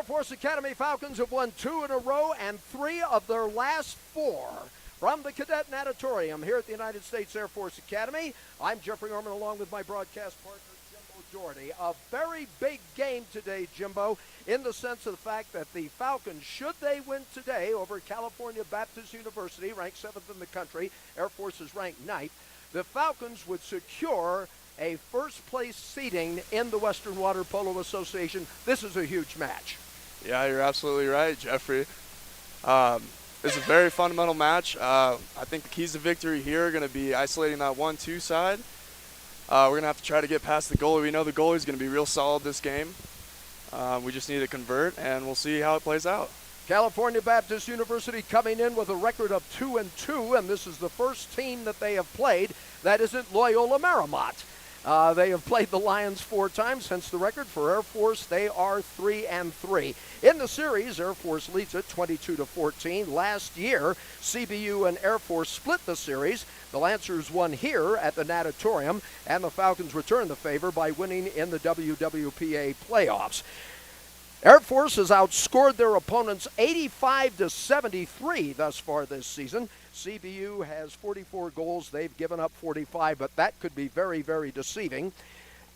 Air Force Academy Falcons have won 2 in a row and 3 of their last 4. From the Cadet Natatorium here at the United States Air Force Academy, I'm Jeffrey Orman along with my broadcast partner, Jimbo Doherty. A very big game today, Jimbo, in the sense of the fact that the Falcons, should they win today over California Baptist University, ranked 7th in the country, Air Force is ranked 9th, the Falcons would secure a first-place seeding in the Western Water Polo Association. This is a huge match. Yeah, you're absolutely right, Jeffrey. It's a very fundamental match. I think the keys to victory here are going to be isolating that 1-2 side. We're going to have to try to get past the goalie. We know the goalie is going to be real solid this game. We just need to convert, and we'll see how it plays out. California Baptist University coming in with a record of 2-2, and this is the first team that they have played that isn't Loyola Marymount. They have played the Lions 4 times, hence the record. For Air Force, they are 3-3. In the series, Air Force leads it 22-14. Last year, CBU and Air Force split the series. The Lancers won here at the Natatorium, and the Falcons returned the favor by winning in the WWPA playoffs. Air Force has outscored their opponents 85-73 thus far this season. CBU has 44 goals. They've given up 45, but that could be very, very deceiving.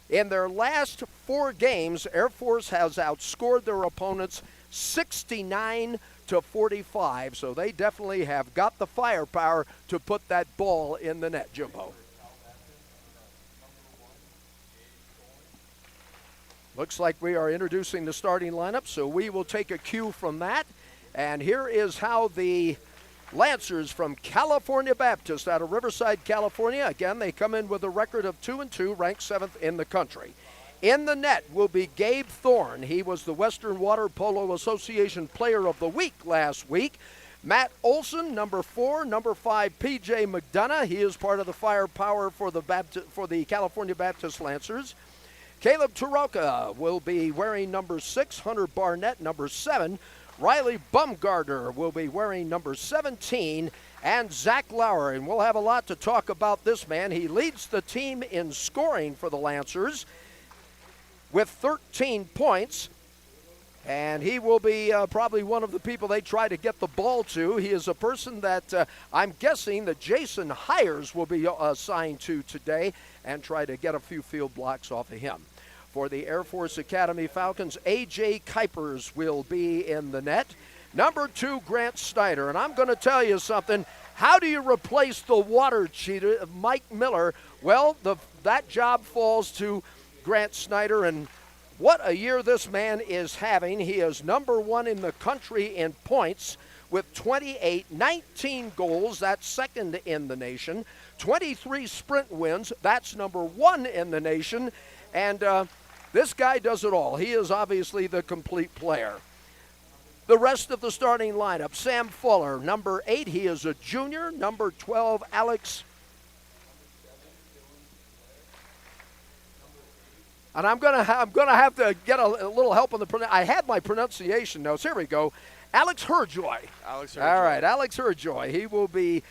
In their last 4 games, Air Force has outscored their opponents 69-45, so they definitely have got the firepower to put that ball in the net, Jimbo. Looks like we are introducing the starting lineup, so we will take a cue from that. And here is how the Lancers from California Baptist out of Riverside, California. Again, they come in with a record of 2-2, ranked 7th in the country. In the net will be Gabe Thorne. He was the Western Water Polo Association Player of the Week last week. Matt Olson, number 4. Number 5, P.J. McDonough. He is part of the firepower for the California Baptist Lancers. Caleb Taroka will be wearing number 6. Hunter Barnett, number 7. Riley Bumgarner will be wearing number 17, and Zach Lauer. And we'll have a lot to talk about this man. He leads the team in scoring for the Lancers with 13 points, and he will be probably one of the people they try to get the ball to. He is a person that I'm guessing that Jason Hires will be assigned to today and try to get a few field blocks off of him. For the Air Force Academy Falcons, A.J. Kuipers will be in the net. Number 2, Grant Snyder. And I'm going to tell you something. How do you replace the water cheater, Mike Miller? Well, that job falls to Grant Snyder, and what a year this man is having. He is number 1 in the country in points with 28, 19 goals. That's second in the nation. 23 sprint wins. That's number 1 in the nation. And this guy does it all. He is obviously the complete player. The rest of the starting lineup, Sam Fuller, number 8. He is a junior. Number 12, Alex. And I'm gonna have to get a little help on the pronunciation. I had my pronunciation notes. Here we go. Alex Herjoy. All right, Alex Herjoy. He will be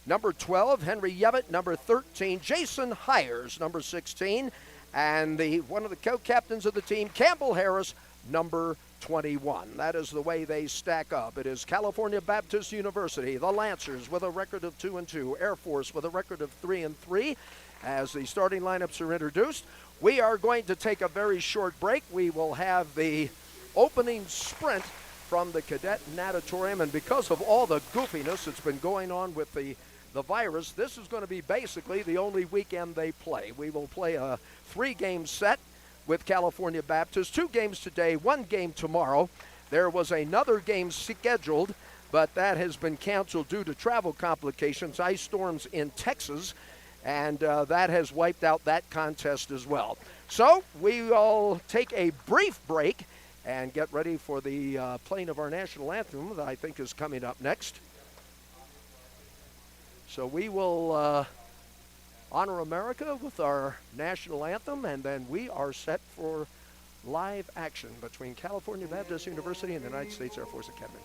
number 12. Henry Yevitt, number 13. Jason Hires, number 16. And one of the co-captains of the team, Campbell Harris, number 21. That is the way they stack up. It is California Baptist University, the Lancers, with a record of 2-2. Air Force with a record of 3-3. As the starting lineups are introduced, we are going to take a very short break. We will have the opening sprint from the Cadet Natatorium, and because of all the goofiness that's been going on with the virus, this is going to be basically the only weekend they play. We will play a 3-game set with California Baptist, 2 games today, 1 game tomorrow. There was another game scheduled, but that has been canceled due to travel complications, ice storms in Texas, and that has wiped out that contest as well. So we will take a brief break and get ready for the playing of our national anthem that I think is coming up next. So we will honor America with our national anthem, and then we are set for live action between California Baptist University and the United States Air Force Academy.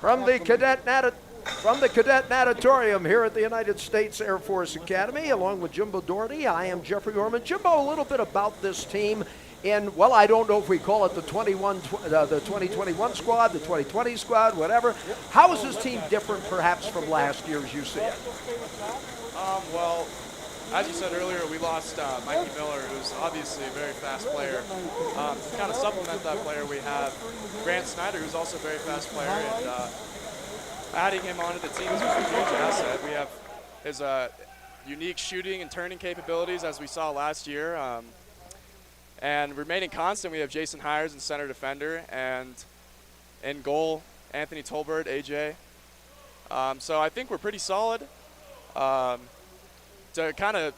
From the Cadet Natatorium here at the United States Air Force Academy, along with Jimbo Doherty, I am Jeffrey Orman. Jimbo, a little bit about this team in, well, I don't know if we call it the 2021 squad, the 2020 squad, whatever. How is this team different perhaps from last year as you see it? Well, as you said earlier, we lost Mikey Miller, who's obviously a very fast player. To kind of supplement that player, we have Grant Snyder, who's also a very fast player, and adding him onto the team is a huge asset. We have his unique shooting and turning capabilities, as we saw last year. And remaining constant, we have Jason Hires in center defender, and in goal, Anthony Tolbert, AJ. So I think we're pretty solid. To kind of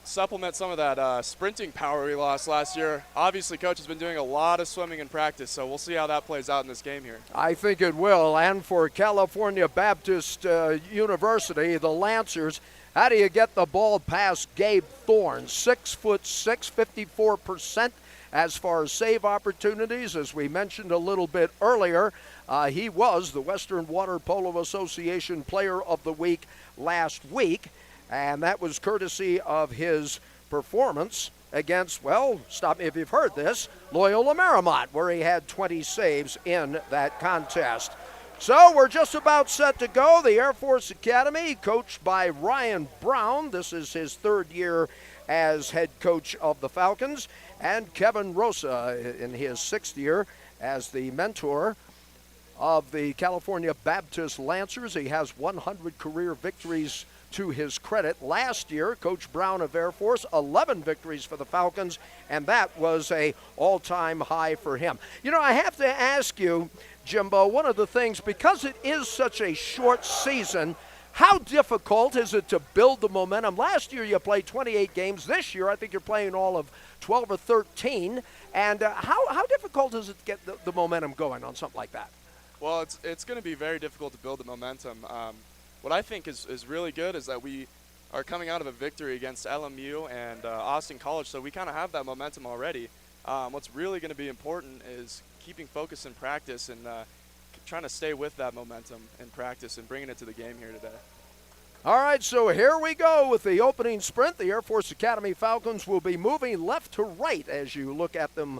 supplement some of that sprinting power we lost last year, obviously Coach has been doing a lot of swimming in practice, so we'll see how that plays out in this game here. I think it will. And for California Baptist University, the Lancers, how do you get the ball past Gabe Thorne? 6'6", 54% as far as save opportunities. As we mentioned a little bit earlier, he was the Western Water Polo Association Player of the Week last week, and that was courtesy of his performance against, well, stop me if you've heard this, Loyola Marymount, where he had 20 saves in that contest. So we're just about set to go. The Air Force Academy, coached by Ryan Brown. This is his third year as head coach of the Falcons, and Kevin Rosa in his sixth year as the mentor of the California Baptist Lancers. He has 100 career victories to his credit. Last year, Coach Brown of Air Force, 11 victories for the Falcons, and that was a all-time high for him. You know, I have to ask you, Jimbo, one of the things, because it is such a short season, How difficult is it to build the momentum? Last year you played 28 games. This year I think you're playing all of 12 or 13. And how difficult is it to get the momentum going on something like that? Well, it's going to be very difficult to build the momentum. What I think is really good is that we are coming out of a victory against LMU and Austin College, so we kind of have that momentum already. What's really going to be important is keeping focus in practice and trying to stay with that momentum in practice and bringing it to the game here today. All right, so here we go with the opening sprint. The Air Force Academy Falcons will be moving left to right as you look at them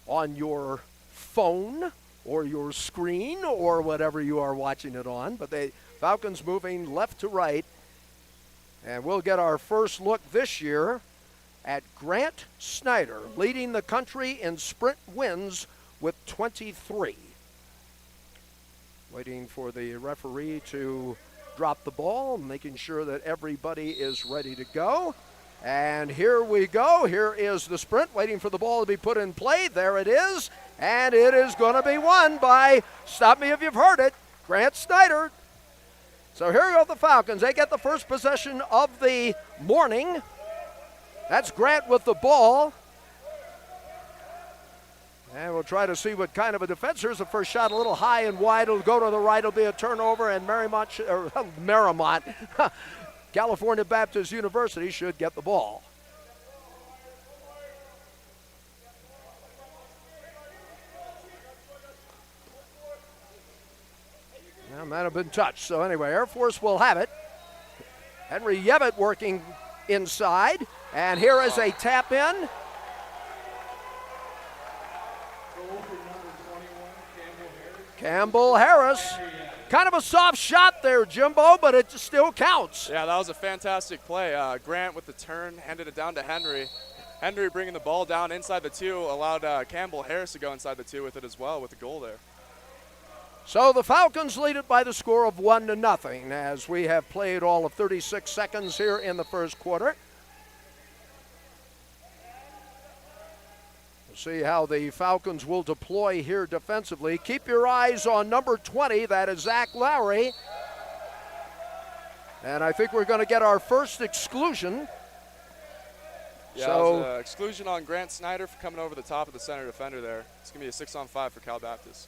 on your phone or your screen or whatever you are watching it on. But the Falcons moving left to right. And we'll get our first look this year at Grant Snyder, leading the country in sprint wins with 23. Waiting for the referee to drop the ball, making sure that everybody is ready to go. And here we go. Here is the sprint, waiting for the ball to be put in play. There it is. And it is going to be won by, stop me if you've heard it, Grant Snyder. So here go the Falcons. They get the first possession of the morning. That's Grant with the ball. And we'll try to see what kind of a defense. Here's the first shot, a little high and wide. It'll go to the right. It'll be a turnover, and Marymount, California Baptist University should get the ball. That might have been touched. So anyway, Air Force will have it. Henry Yevitt working inside. And here is a tap in. Campbell Harris. Kind of a soft shot there, Jimbo, but it still counts. Yeah, that was a fantastic play. Grant with the turn, handed it down to Henry. Henry bringing the ball down inside the 2 allowed Campbell Harris to go inside the 2 with it as well with the goal there. So the Falcons lead it by the score of 1-0 as we have played all of 36 seconds here in the first quarter. We'll see how the Falcons will deploy here defensively. Keep your eyes on number 20, that is Zach Lowry. And I think we're going to get our first exclusion. Yeah, so exclusion on Grant Snyder for coming over the top of the center defender there. It's going to be a 6-on-5 for Cal Baptist.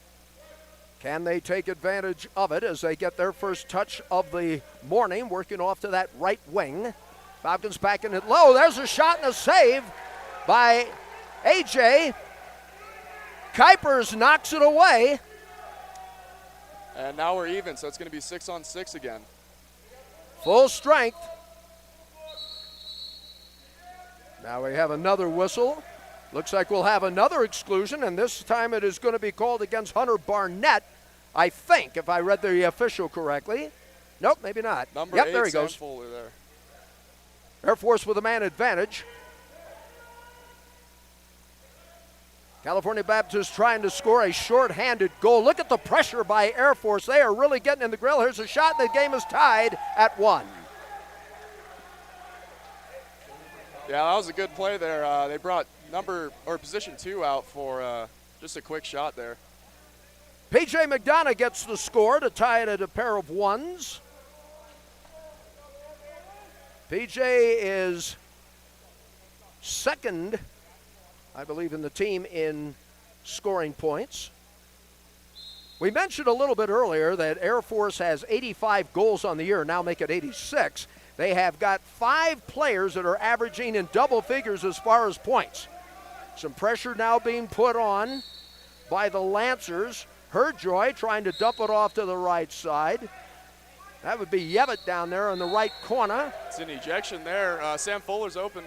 Can they take advantage of it as they get their first touch of the morning, working off to that right wing? Falcons backing it low. There's a shot and a save by A.J. Kuipers knocks it away. And now we're even, so it's going to be 6-on-6 again. Full strength. Now we have another whistle. Looks like we'll have another exclusion, and this time it is going to be called against Hunter Barnett, I think, if I read the official correctly. Nope, maybe not. Number yep, 8, there he Sam goes. Fuller there. Air Force with a man advantage. California Baptist trying to score a short-handed goal. Look at the pressure by Air Force. They are really getting in the grill. Here's a shot, and the game is tied at 1. Yeah, that was a good play there. They brought position 2 out for just a quick shot there. P.J. McDonough gets the score to tie it at a pair of 1s. P.J. is second, I believe, in the team in scoring points. We mentioned a little bit earlier that Air Force has 85 goals on the year, now make it 86. They have got 5 players that are averaging in double figures as far as points. Some pressure now being put on by the Lancers. Herjoy trying to dump it off to the right side. That would be Yevitt down there in the right corner. It's an ejection there. Sam Fuller's open.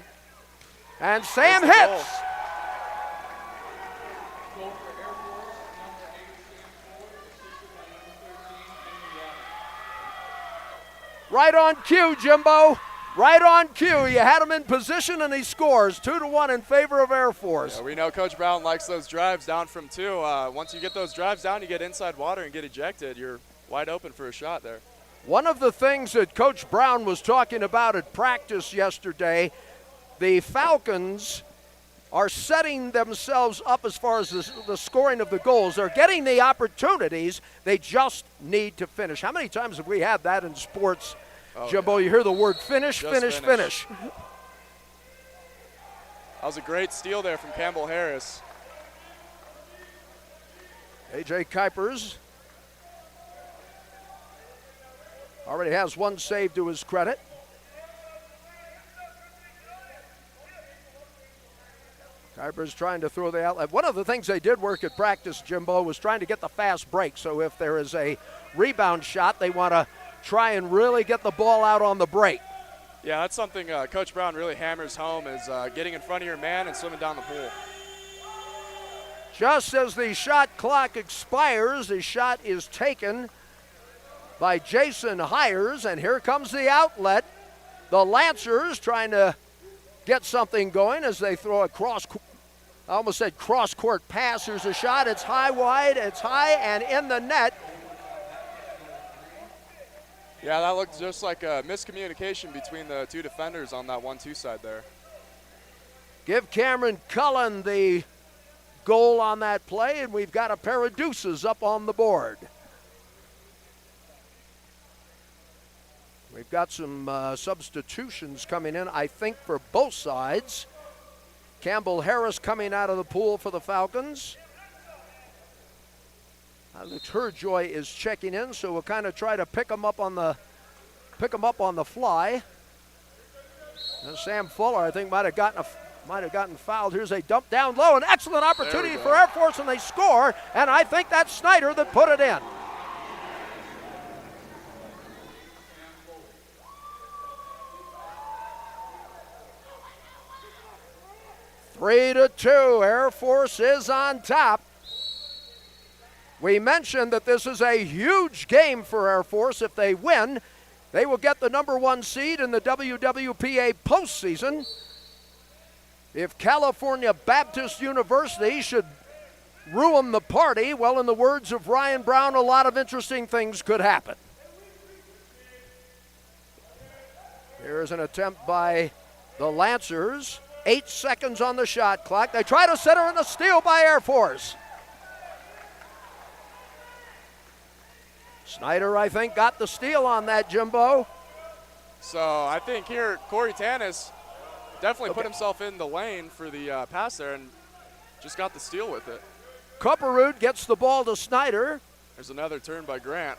And Sam hits. Right on cue, Jimbo. Right on cue. You had him in position, and he scores 2-1 in favor of Air Force. Yeah, we know Coach Brown likes those drives down from 2. Once you get those drives down, you get inside water and get ejected. You're wide open for a shot there. One of the things that Coach Brown was talking about at practice yesterday, the Falcons are setting themselves up as far as the scoring of the goals. They're getting the opportunities. They just need to finish. How many times have we had that in sports, Jimbo? Yeah. You hear the word finish. That was a great steal there from Campbell Harris. A.J. Kuipers already has one save to his credit. Kuipers trying to throw the outlet. One of the things they did work at practice, Jimbo, was trying to get the fast break. So if there is a rebound shot, they want to try and really get the ball out on the break. Yeah, that's something Coach Brown really hammers home is getting in front of your man and swimming down the pool. Just as the shot clock expires, the shot is taken by Jason Hires, and here comes the outlet. The Lancers trying to get something going as they throw a cross-court pass. Here's a shot. It's high, wide. It's high and in the net. Yeah, that looked just like a miscommunication between the two defenders on that 1-2 side there. Give Cameron Cullen the goal on that play, and we've got a pair of deuces up on the board. We've got some substitutions coming in, I think, for both sides. Campbell Harris coming out of the pool for the Falcons. Alex Herjoy is checking in, so we'll kind of try to pick him up on the fly. And Sam Fuller, I think, might have gotten fouled. Here's a dump down low, an excellent opportunity for Air Force, and they score. And I think that's Snyder that put it in. Three to 2, Air Force is on top. We mentioned that this is a huge game for Air Force. If they win, they will get the #1 seed in the WWPA postseason. If California Baptist University should ruin the party, well, in the words of Ryan Brown, a lot of interesting things could happen. Here's an attempt by the Lancers. 8 seconds on the shot clock. They try to center in a steal by Air Force. Snyder, I think, got the steal on that, Jimbo. So I think here Corey Tanis definitely put himself in the lane for the pass there and just got the steal with it. Kupperud gets the ball to Snyder. There's another turn by Grant.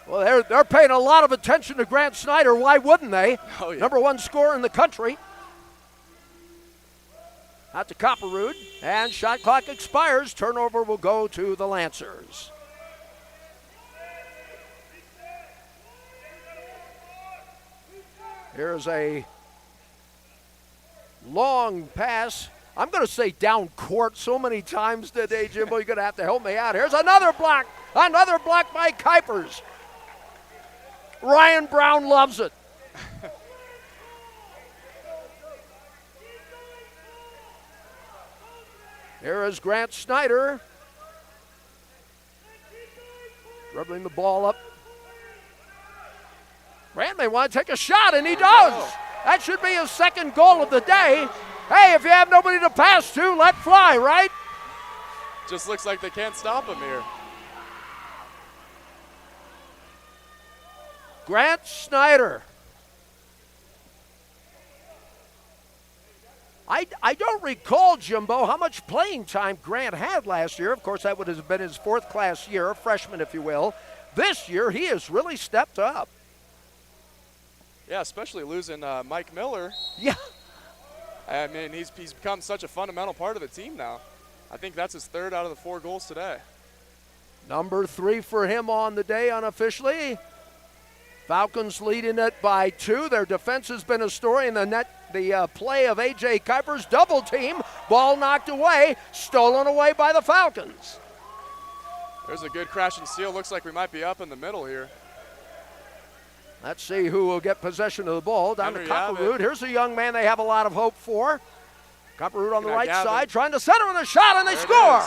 Well, they're paying a lot of attention to Grant Snyder. Why wouldn't they? Oh, yeah. #1 scorer in the country. Out to Kupperud, and shot clock expires. Turnover will go to the Lancers. Here's a long pass. I'm going to say down court so many times today, Jimbo. You're going to have to help me out. Here's another block by Kuipers. Ryan Brown loves it. Here is Grant Snyder. Dribbling the ball up. Grant may want to take a shot, and he does. That should be his second goal of the day. Hey, if you have nobody to pass to, let fly, right? Just looks like they can't stop him here. Grant Snyder. I don't recall, Jimbo, how much playing time Grant had last year. Of course, that would have been his fourth class year, freshman, if you will. This year, he has really stepped up. Yeah, especially losing Mike Miller. Yeah. I mean, he's become such a fundamental part of the team now. I think that's his third out of the 4 goals today. #3 for him on the day unofficially. Falcons leading it by 2. Their defense has been a story in the net. The play of A.J. Kuipers, double team, ball knocked away, stolen away by the Falcons. There's a good crash and steal. Looks like we might be up in the middle here. Let's see who will get possession of the ball. Down to Kupperud. Here's a young man they have a lot of hope for. Kupperud on the right side, trying to center with a shot, and they score.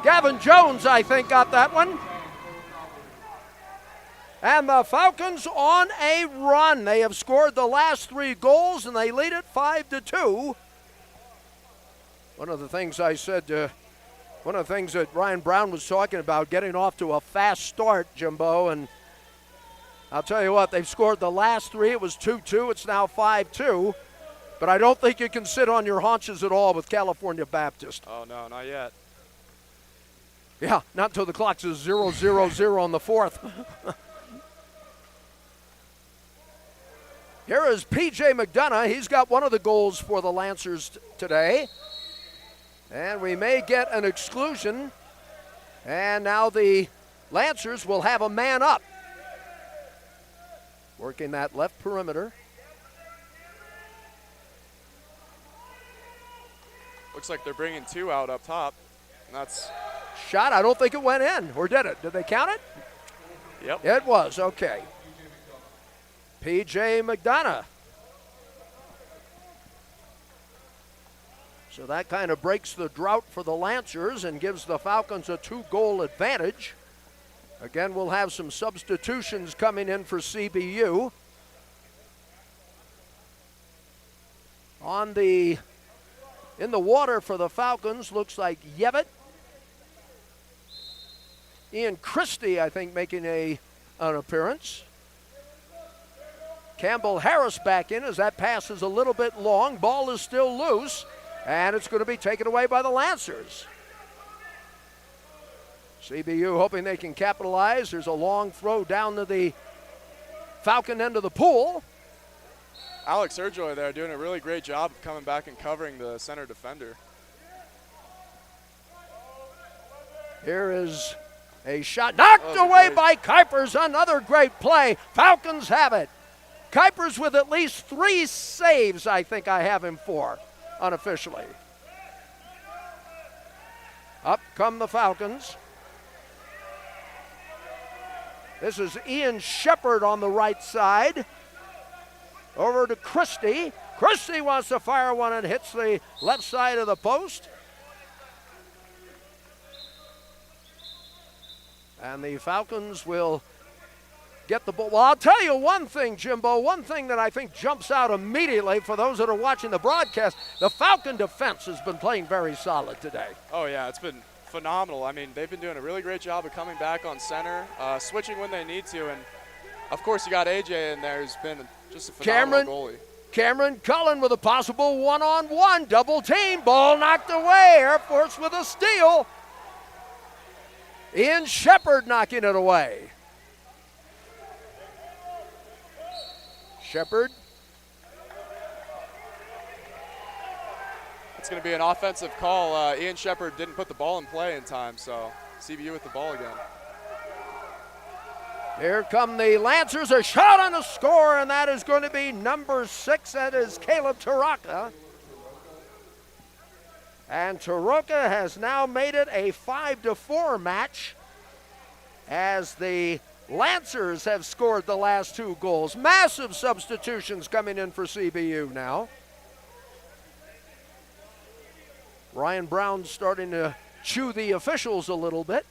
Gavin Jones, I think, got that one. And the Falcons on a run. They have scored the last 3 goals, and they lead it 5-2. One of the things I said, one of the things that Ryan Brown was talking about, getting off to a fast start, Jimbo, and I'll tell you what, they've scored the last 3. It was 2-2. It's now 5-2. But I don't think you can sit on your haunches at all with California Baptist. Oh, no, not yet. Yeah, not until the clock says 0-0-0 on the 4th. Here is P.J. McDonough. He's got one of the goals for the Lancers today. And we may get an exclusion. And now the Lancers will have a man up. Working that left perimeter. Looks like they're bringing 2 out up top. And that's shot. I don't think it went in. Or did it? Did they count it? Yep. It was. Okay. P.J. McDonough. So that kind of breaks the drought for the Lancers and gives the Falcons a 2-goal advantage. Again, we'll have some substitutions coming in for CBU. In the water for the Falcons, looks like Yevitt. Ian Christie, I think, making an appearance. Campbell Harris back in as that pass is a little bit long. Ball is still loose, and it's going to be taken away by the Lancers. CBU hoping they can capitalize. There's a long throw down to the Falcon end of the pool. Alex Urjoy there doing a really great job of coming back and covering the center defender. Here is a shot knocked away by Kuipers. Another great play. Falcons have it. Kuipers with at least 3 saves, I think I have him for, unofficially. Up come the Falcons. This is Ian Shepard on the right side. Over to Christie. Christie wants to fire one and hits the left side of the post. And the Falcons will get the ball. Well, I'll tell you one thing, Jimbo, one thing that I think jumps out immediately for those that are watching the broadcast, the Falcon defense has been playing very solid today. Oh, yeah, it's been phenomenal. I mean, they've been doing a really great job of coming back on center, switching when they need to, and of course you got AJ in there who's been just a phenomenal goalie. Cameron Cullen with a possible one-on-one double team. Ball knocked away. Air Force with a steal. Ian Shepard knocking it away. Shepard. It's going to be an offensive call. Ian Shepard didn't put the ball in play in time, so CBU with the ball again. Here come the Lancers. A shot on the score, and that is going to be number 6. That is Caleb Taraka. And Taraka has now made it a 5-4 match as the Lancers have scored the last 2 goals. Massive substitutions coming in for CBU now. Ryan Brown's starting to chew the officials a little bit.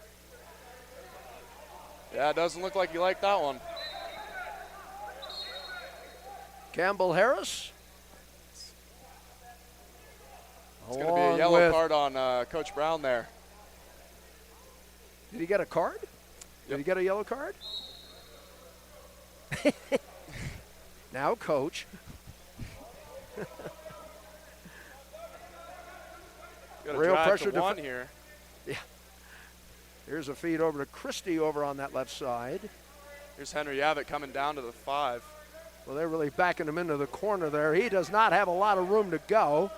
Yeah, it doesn't look like you like that one. Campbell Harris. It's going to be a yellow card on Coach Brown there. Did he get a card? Did he get a yellow card? Now, Coach. Real pressure to one here. Yeah. Here's a feed over to Christie over on that left side. Here's Henry Yavitt coming down to the 5. Well, they're really backing him into the corner there. He does not have a lot of room to go.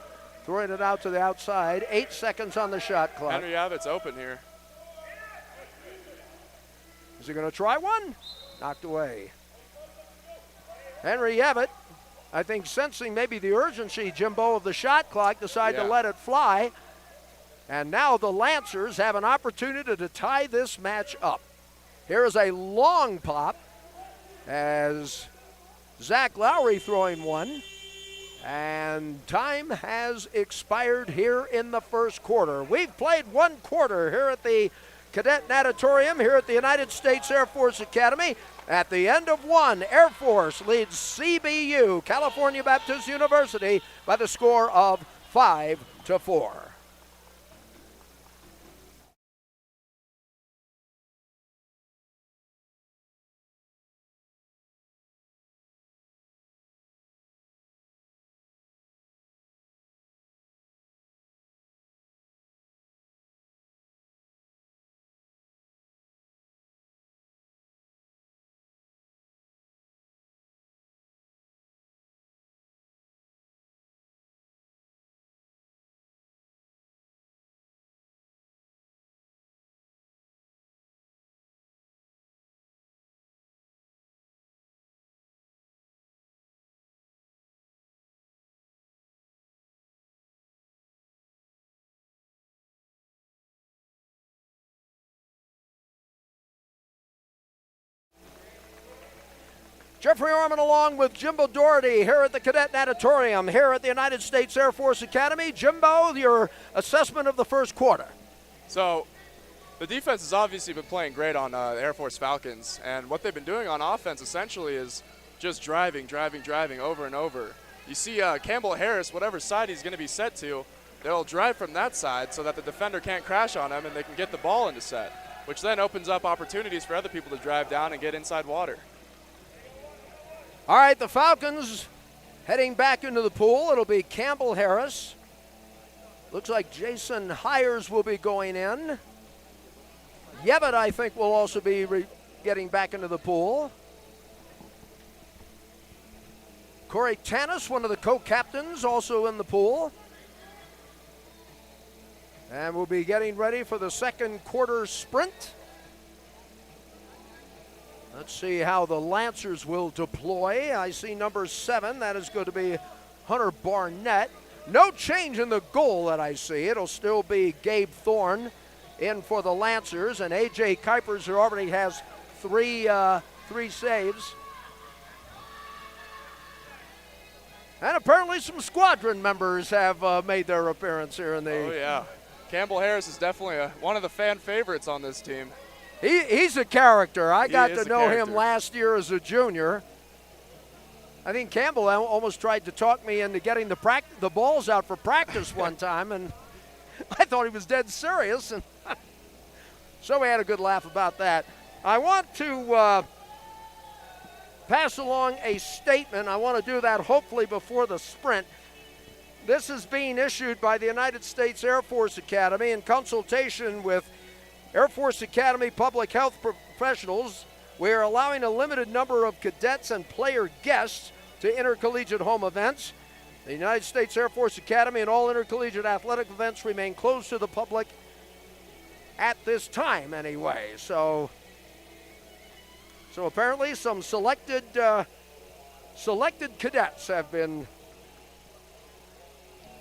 Throwing it out to the outside. 8 seconds on the shot clock. Henry Yavitt's open here. Is he going to try one? Knocked away. Henry Yavitt, I think sensing maybe the urgency, Jimbo, of the shot clock, decided to let it fly. And now the Lancers have an opportunity to tie this match up. Here is a long pop as Zach Lowry throwing one. And time has expired here in the first quarter. We've played 1 quarter here at the Cadet Natatorium here at the United States Air Force Academy. At the end of one, Air Force leads CBU, California Baptist University, by the score of 5-4. Jeffrey Orman along with Jimbo Doherty here at the Cadet Natatorium here at the United States Air Force Academy. Jimbo, your assessment of the first quarter. So the defense has obviously been playing great on the Air Force Falcons, and what they've been doing on offense essentially is just driving over and over. You see Campbell Harris, whatever side he's going to be set to, they'll drive from that side so that the defender can't crash on him and they can get the ball into set, which then opens up opportunities for other people to drive down and get inside water. All right, the Falcons heading back into the pool. It'll be Campbell Harris. Looks like Jason Hires will be going in. Yevitt, I think, will also be getting back into the pool. Corey Tanis, one of the co-captains, also in the pool. And we'll be getting ready for the second quarter sprint. Let's see how the Lancers will deploy. I see number 7. That is going to be Hunter Barnett. No change in the goal that I see. It'll still be Gabe Thorne in for the Lancers, and A.J. Kuipers, who already has three saves. And apparently some squadron members have made their appearance here in the... Oh, yeah. Campbell Harris is definitely one of the fan favorites on this team. He's a character. I got to know him last year as a junior. I think Campbell almost tried to talk me into getting the balls out for practice one time, and I thought he was dead serious. And so we had a good laugh about that. I want to pass along a statement. I want to do that hopefully before the sprint. This is being issued by the United States Air Force Academy in consultation with Air Force Academy public health professionals. We are allowing a limited number of cadets and player guests to intercollegiate home events. The United States Air Force Academy and all intercollegiate athletic events remain closed to the public at this time anyway. So apparently some selected cadets have been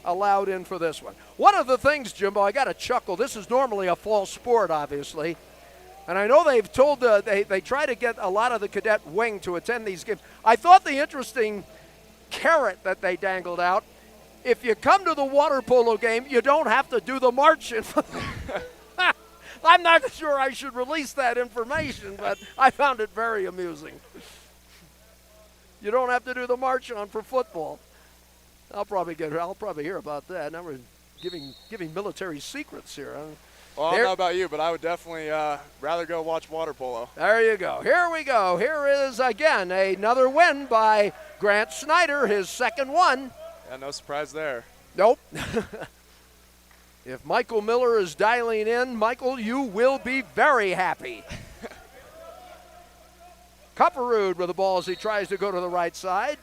allowed in for this one. One of the things, Jimbo, I got to chuckle. This is normally a fall sport, obviously. And I know they've told, they try to get a lot of the cadet wing to attend these games. I thought the interesting carrot that they dangled out, if you come to the water polo game, you don't have to do the march. I'm not sure I should release that information, but I found it very amusing. You don't have to do the march on for football. I'll probably hear about that. Now we're giving military secrets here. Well, I don't know about you, but I would definitely rather go watch water polo. There you go. Here we go. Here is, again, another win by Grant Snyder, his second one. Yeah, no surprise there. Nope. If Michael Miller is dialing in, Michael, you will be very happy. Cupperud with the ball as he tries to go to the right side.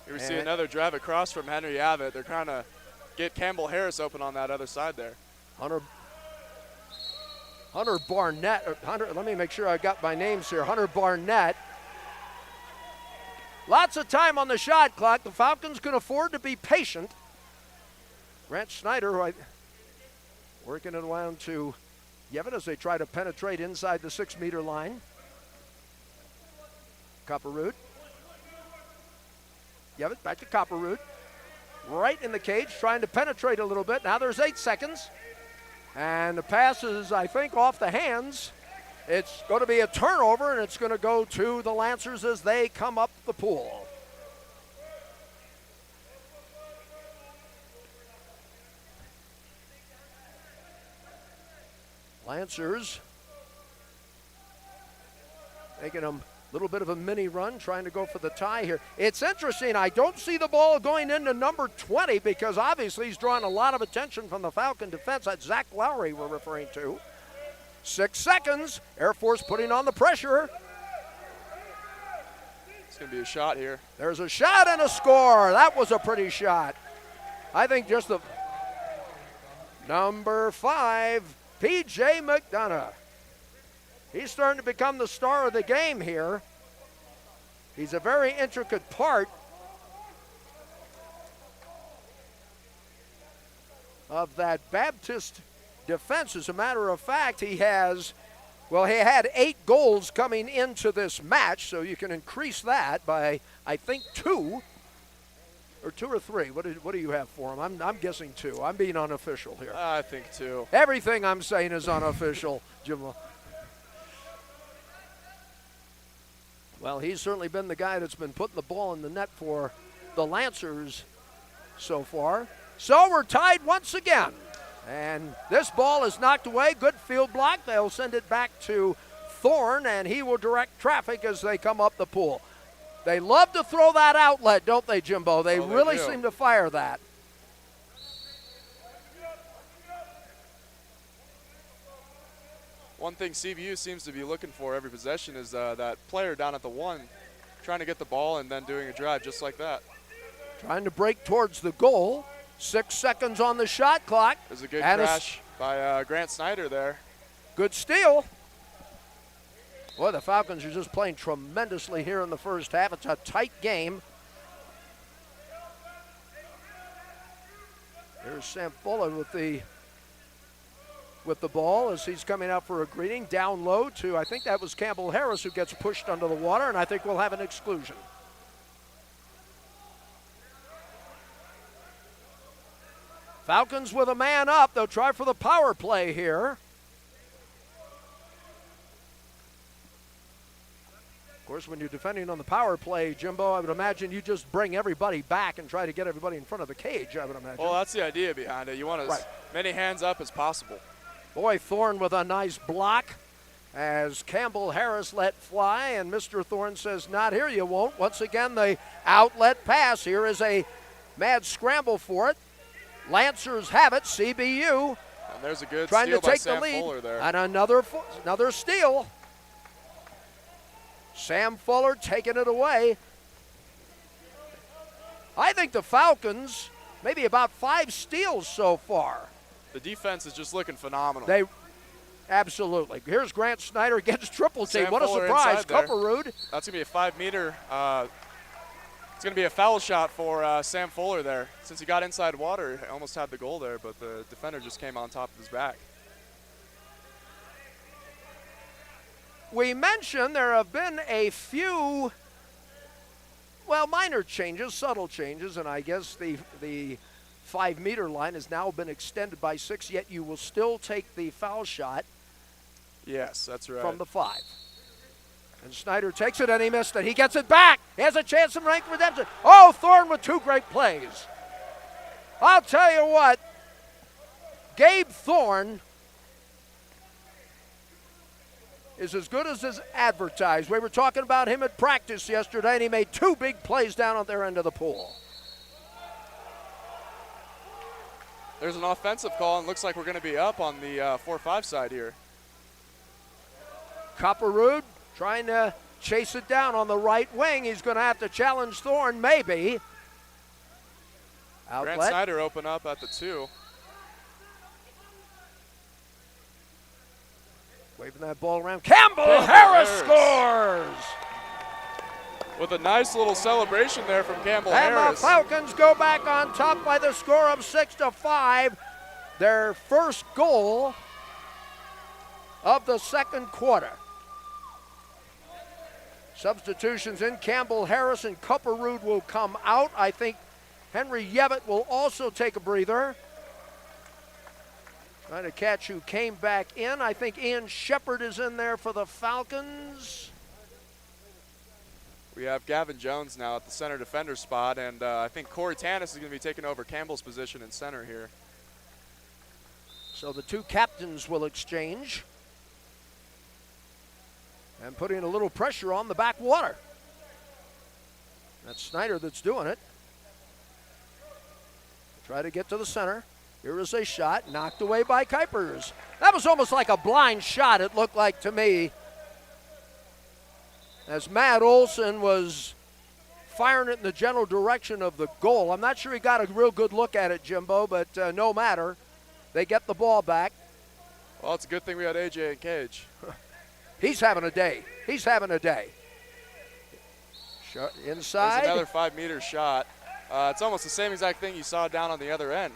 Here we see another drive across from Henry Abbott. They're trying to get Campbell Harris open on that other side there. Hunter Barnett. Let me make sure I got my names here. Hunter Barnett. Lots of time on the shot clock. The Falcons can afford to be patient. Grant Snyder working it around to Yevitt as they try to penetrate inside the 6-meter line. Copperroot. Yevitt back to Copperroot. Right in the cage, trying to penetrate a little bit. Now there's 8 seconds. And the pass is, I think, off the hands It's going to be a turnover, and it's going to go to the Lancers as they come up the pool. Lancers making them a little bit of a mini run, trying to go for the tie here. It's interesting, I don't see the ball going into number 20 because obviously he's drawing a lot of attention from the Falcon defense. That's Zach Lowry we're referring to. 6 seconds, Air Force putting on the pressure. It's going to be a shot here. There's a shot and a score. That was a pretty shot. I think just the number 5, P.J. McDonough. He's starting to become the star of the game here. He's a very intricate part of that Baptist defense. As a matter of fact, he had 8 goals coming into this match, so you can increase that by, I think, 2 or 3. What do you have for him? I'm guessing 2. I'm being unofficial here. I think 2. Everything I'm saying is unofficial, Jim. Well, he's certainly been the guy that's been putting the ball in the net for the Lancers so far. So we're tied once again. And this ball is knocked away. Good field block. They'll send it back to Thorne, and he will direct traffic as they come up the pool. They love to throw that outlet, don't they, Jimbo? They really seem to fire that. One thing CVU seems to be looking for every possession is that player down at the 1 trying to get the ball and then doing a drive just like that. Trying to break towards the goal. 6 seconds on the shot clock. There's a good crash by Grant Snyder there. Good steal. Boy, the Falcons are just playing tremendously here in the first half. It's a tight game. Here's Sam Polo with the ball as he's coming out for a greeting. Down low to, I think that was Campbell Harris, who gets pushed under the water, and I think we'll have an exclusion. Falcons with a man up. They'll try for the power play here. Of course, when you're defending on the power play, Jimbo, I would imagine you just bring everybody back and try to get everybody in front of the cage, I would imagine. Well, that's the idea behind it. You want as many hands up as possible. Boy, Thorne with a nice block as Campbell Harris let fly, and Mr. Thorne says, not here, you won't. Once again, the outlet pass. Here is a mad scramble for it. Lancers have it, CBU. And there's a good trying steal to take by Sam the lead. Fuller there. And another steal. Sam Fuller taking it away. I think the Falcons, maybe about 5 steals so far. The defense is just looking phenomenal. Absolutely. Here's Grant Snyder against triple team. Sam What a Fuller surprise. inside there. Cupperud. That's going to be a 5-meter. It's going to be a foul shot for Sam Fuller there. Since he got inside water, he almost had the goal there, but the defender just came on top of his back. We mentioned there have been a few, minor changes, subtle changes, and I guess the 5-meter line has now been extended by 6, yet you will still take the foul shot. Yes, that's right. From the 5. And Snyder takes it, and he missed it. He gets it back. He has a chance of ranked redemption. Oh, Thorne with 2 great plays. I'll tell you what, Gabe Thorne is as good as is advertised. We were talking about him at practice yesterday, and he made 2 big plays down at their end of the pool. There's an offensive call, and looks like we're going to be up on the 4-5 side here. Copperwood trying to chase it down on the right wing. He's going to have to challenge Thorne, maybe. Outlet. Grant Snyder open up at the 2. Waving that ball around. Campbell Harris scores! With a nice little celebration there from Campbell and Harris. The Falcons go back on top by the score of 6-5. Their first goal of the second quarter. Substitutions in. Campbell Harris and Cupperud will come out. I think Henry Yevitt will also take a breather. Trying to catch who came back in. I think Ian Shepard is in there for the Falcons. We have Gavin Jones now at the center defender spot, and I think Corey Tanis is going to be taking over Campbell's position in center here. So the two captains will exchange. And putting a little pressure on the backwater. That's Snyder that's doing it. Try to get to the center. Here is a shot knocked away by Kuipers. That was almost like a blind shot, it looked like to me, as Matt Olson was firing it in the general direction of the goal. I'm not sure he got a real good look at it, Jimbo, but no matter. They get the ball back. Well, it's a good thing we had AJ and Cage. He's having a day. He's having a day. Inside. There's another 5-meter shot. It's almost the same exact thing you saw down on the other end.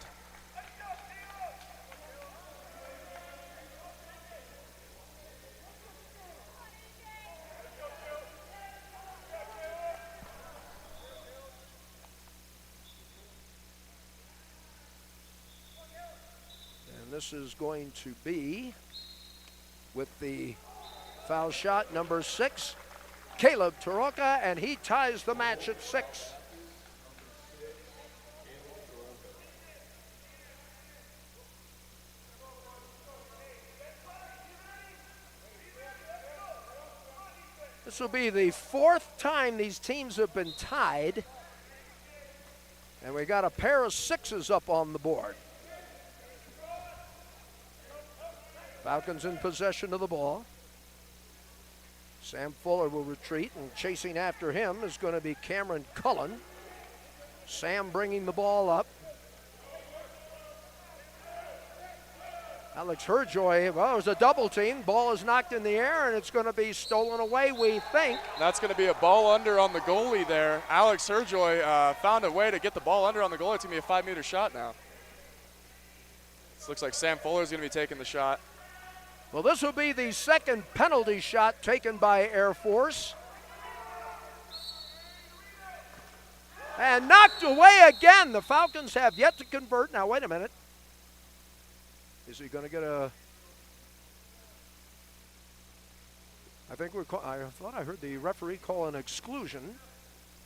And this is going to be, with the foul shot, number 6, Caleb Taroka, and he ties the match at 6. This will be the 4th time these teams have been tied, and we got a pair of 6s up on the board. Falcons in possession of the ball. Sam Fuller will retreat, and chasing after him is going to be Cameron Cullen. Sam bringing the ball up. Alex Herjoy, well, it was a double team. Ball is knocked in the air, and it's going to be stolen away, we think. That's going to be a ball under on the goalie there. Alex Herjoy found a way to get the ball under on the goalie. It's going to be a 5-meter shot now. This looks like Sam Fuller is going to be taking the shot. Well, this will be the 2nd penalty shot taken by Air Force. And knocked away again. The Falcons have yet to convert. Now, wait a minute. Is he going to get a... I thought I heard the referee call an exclusion.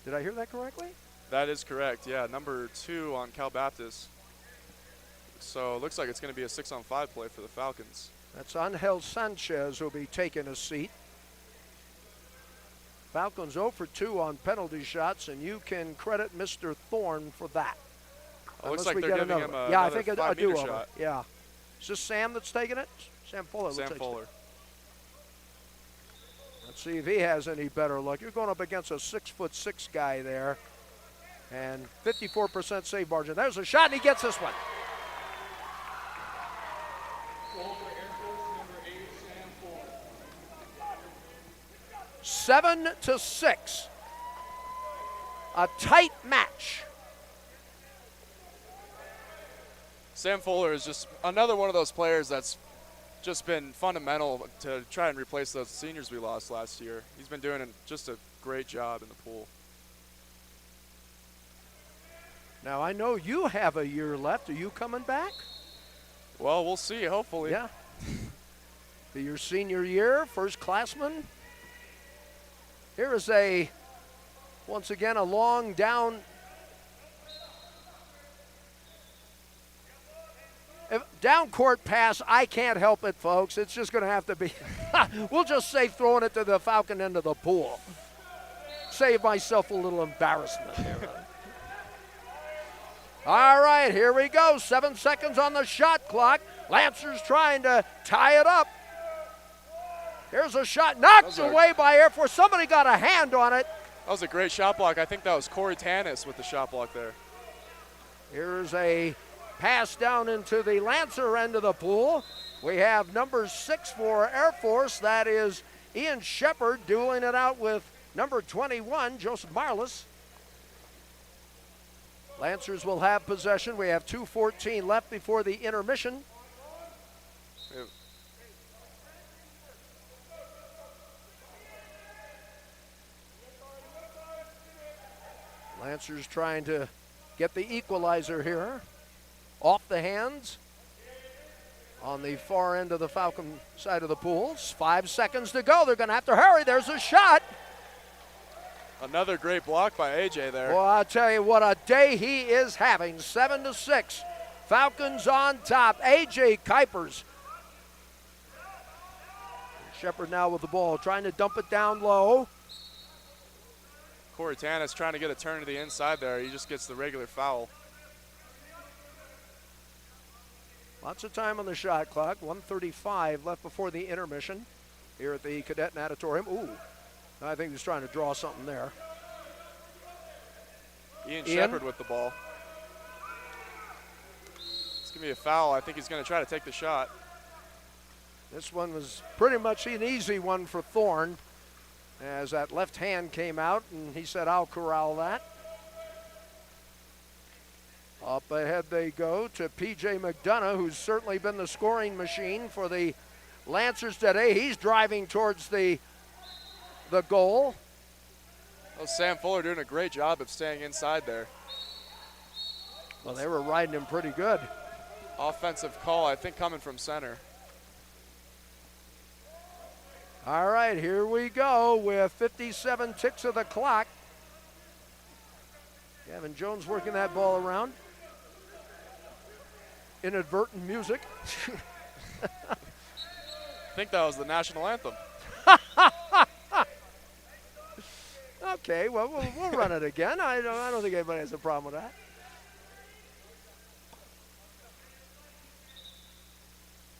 Did I hear that correctly? That is correct, yeah. Number 2 on Cal Baptist. So it looks like it's going to be a 6-on-5 play for the Falcons. That's Angel Sanchez who will be taking a seat. Falcons 0 for 2 on penalty shots, and you can credit Mr. Thorne for that. It looks like they're giving him yeah, I think a do shot. Yeah. Is this Sam that's taking it? Sam Fuller. Sam Fuller. Let's see if he has any better luck. You're going up against a 6'6" guy there, and 54% save margin. There's a shot, and he gets this one. 7-6. A tight match. Sam Fuller is just another one of those players that's just been fundamental to try and replace those seniors we lost last year. He's been doing just a great job in the pool. Now, I know you have a year left. Are you coming back? Well, we'll see, hopefully. Yeah. Be your senior year, first classman. Here is once again, a long down. Down court pass, I can't help it, folks. It's just going to have to be, we'll just say throwing it to the Falcon end of the pool. Save myself a little embarrassment here. All right, here we go. 7 seconds on the shot clock. Lancers trying to tie it up. Here's a shot knocked away by Air Force. Somebody got a hand on it. That was a great shot block. I think that was Corey Tanis with the shot block there. Here's a pass down into the Lancer end of the pool. We have number 6 for Air Force. That is Ian Shepard dueling it out with number 21, Joseph Marlis. Lancers will have possession. We have 2:14 left before the intermission. Yep. Lancers trying to get the equalizer here. Off the hands. on the far end of the Falcon side of the pool. 5 seconds to go. They're going to have to hurry. There's a shot. Another great block by AJ there. Well, I'll tell you what a day he is having. 7-6. Falcons on top. AJ Kuipers. Shepard now with the ball, trying to dump it down low. Corey Tanis trying to get a turn to the inside there. He just gets the regular foul. Lots of time on the shot clock. 1:35 left before the intermission here at the Cadet Natatorium. Ooh, I think he's trying to draw something there. Ian Shepard with the ball. It's going to be a foul. I think he's going to try to take the shot. This one was pretty much an easy one for Thorne as that left hand came out, and he said, I'll corral that. Up ahead they go to P.J. McDonough, who's certainly been the scoring machine for the Lancers today. He's driving towards the goal. Oh, Sam Fuller doing a great job of staying inside there. Well, they were riding him pretty good. Offensive call, I think, coming from center. All right, here we go with 57 ticks of the clock. Gavin Jones working that ball around. Inadvertent music. I think that was the national anthem. Okay, well, we'll run it again. I don't think anybody has a problem with that.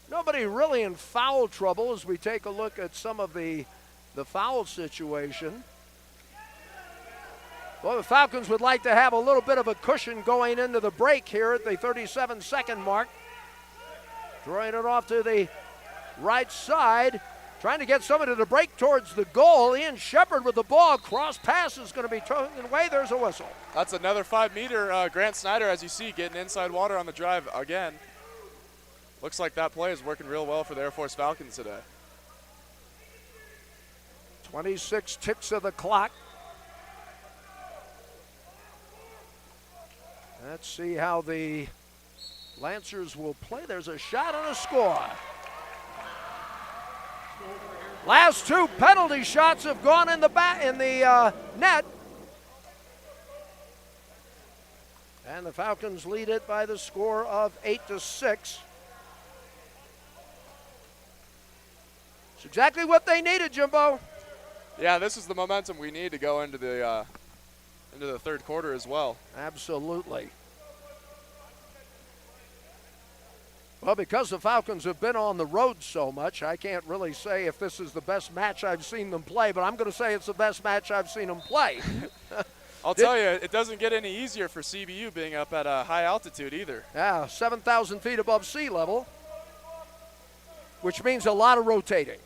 Nobody really in foul trouble as we take a look at some of the foul situation. Well, the Falcons would like to have a little bit of a cushion going into the break here at the 37-second mark. Throwing it off to the right side, trying to get somebody to break towards the goal. Ian Shepard with the ball. Cross pass is going to be taken away. There's a whistle. That's another 5-meter. Grant Snyder, as you see, getting inside water on the drive again. Looks like that play is working real well for the Air Force Falcons today. 26 ticks of the clock. Let's see how the Lancers will play. There's a shot and a score. Last two penalty shots have gone in the net. And the Falcons lead it by the score of 8-6. It's exactly what they needed, Jimbo. Yeah, this is the momentum we need to go into the third quarter as well. Absolutely. Well, because the Falcons have been on the road so much, I can't really say if this is the best match I've seen them play, but I'm going to say it's the best match I've seen them play. I'll tell you, it doesn't get any easier for CBU being up at a high altitude either. Yeah, 7,000 feet above sea level, which means a lot of rotating.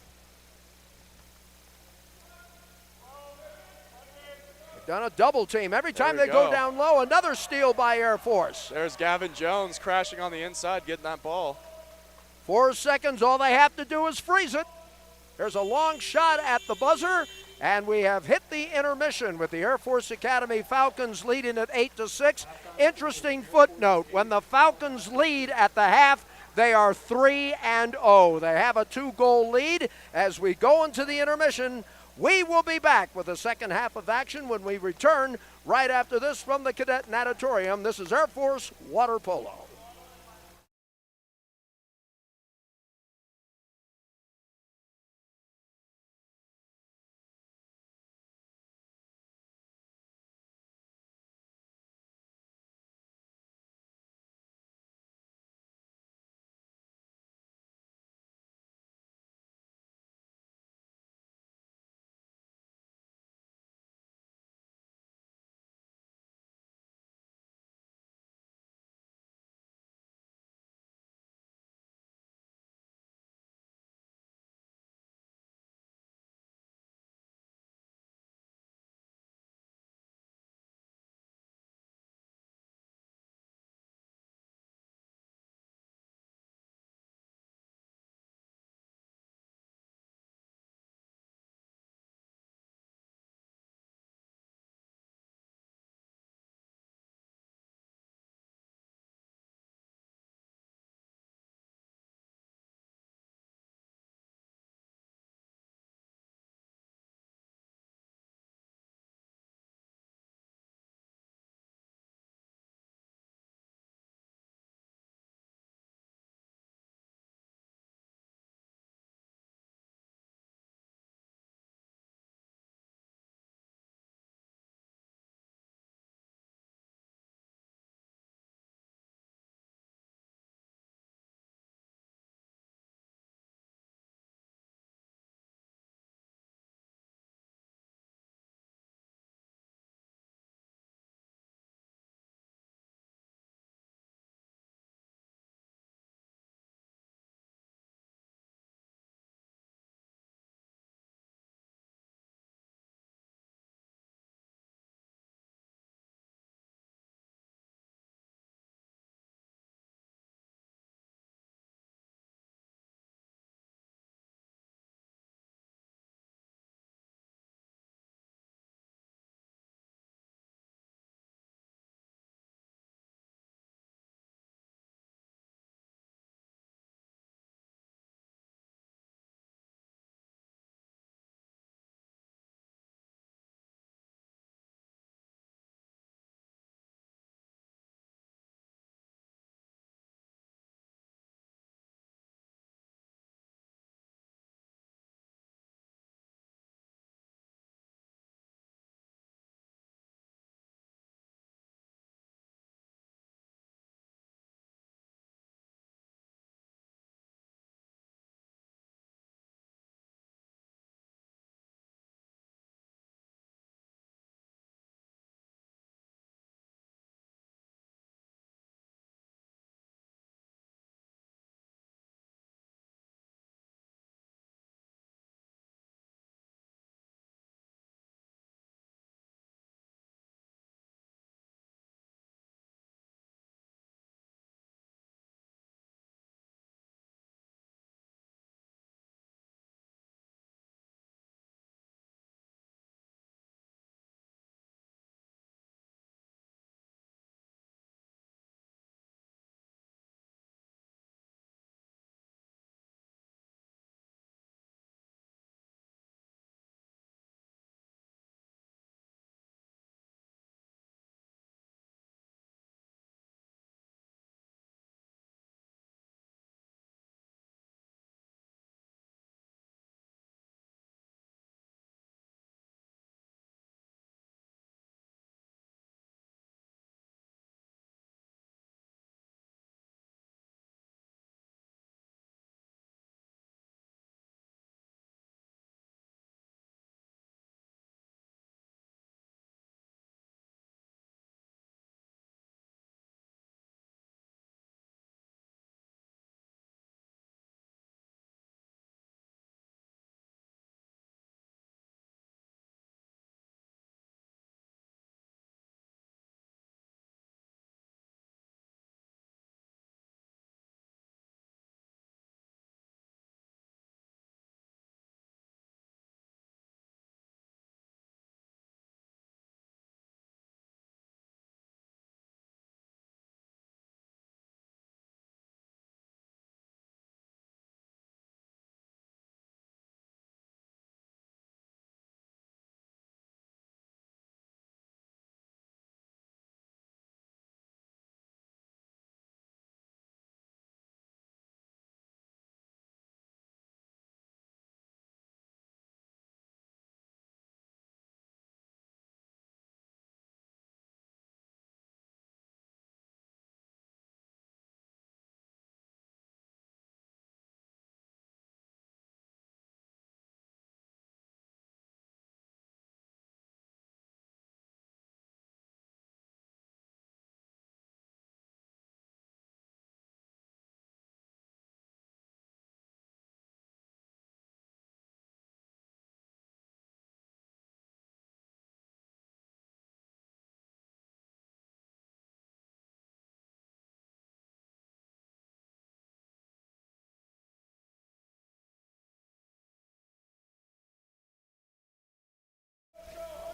Done a double team. Every time they go down low, another steal by Air Force. There's Gavin Jones crashing on the inside, getting that ball. 4 seconds, all they have to do is freeze it. There's a long shot at the buzzer, and we have hit the intermission with the Air Force Academy Falcons leading at 8-6. Interesting footnote, when the Falcons lead at the half, they are 3-0. They have a 2-goal lead. As we go into the intermission, we will be back with the second half of action when we return right after this from the Cadet Natatorium. This is Air Force Water Polo.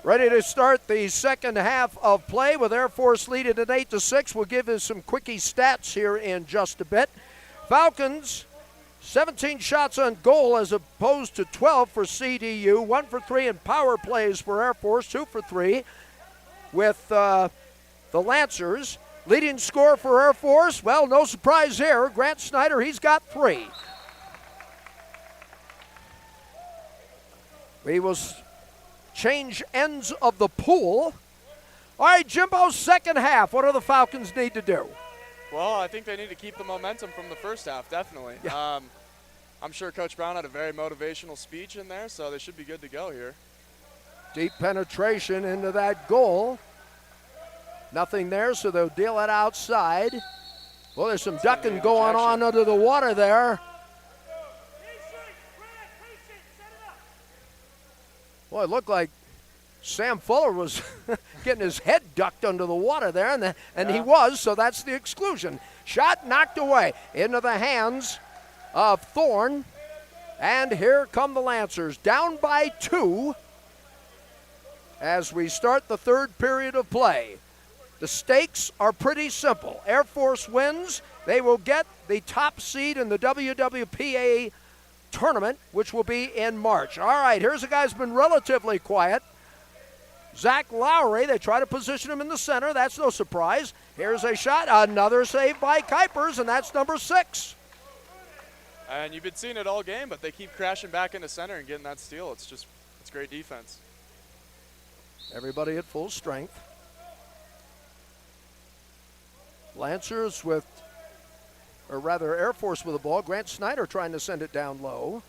Ready to start the second half of play with Air Force leading at 8-6. We'll give you some quickie stats here in just a bit. Falcons, 17 shots on goal as opposed to 12 for CDU. 1 for 3 in power plays for Air Force, 2 for 3 with the Lancers. Leading scorer for Air Force, well, no surprise here. Grant Snyder, he's got 3. We will change ends of the pool. All right, Jimbo, second half. What do the Falcons need to do? Well, I think they need to keep the momentum from the first half, definitely. Yeah. I'm sure Coach Brown had a very motivational speech in there, so they should be good to go here. Deep penetration into that goal. Nothing there, so they'll deal it outside. Well, there's some ducking going on under the water there. Boy, it looked like Sam Fuller was getting his head ducked under the water there, and he was, so that's the exclusion. Shot knocked away into the hands of Thorne, and here come the Lancers, down by 2 as we start the third period of play. The stakes are pretty simple. Air Force wins, they will get the top seed in the WWPA tournament, which will be in March. All right, here's a guy who's been relatively quiet. Zach Lowry, they try to position him in the center. That's no surprise. Here's a shot, another save by Kuipers, and that's number 6. And you've been seeing it all game, but they keep crashing back into center and getting that steal. It's great defense. Everybody at full strength. Lancers with, or rather Air Force with the ball. Grant Snyder trying to send it down low.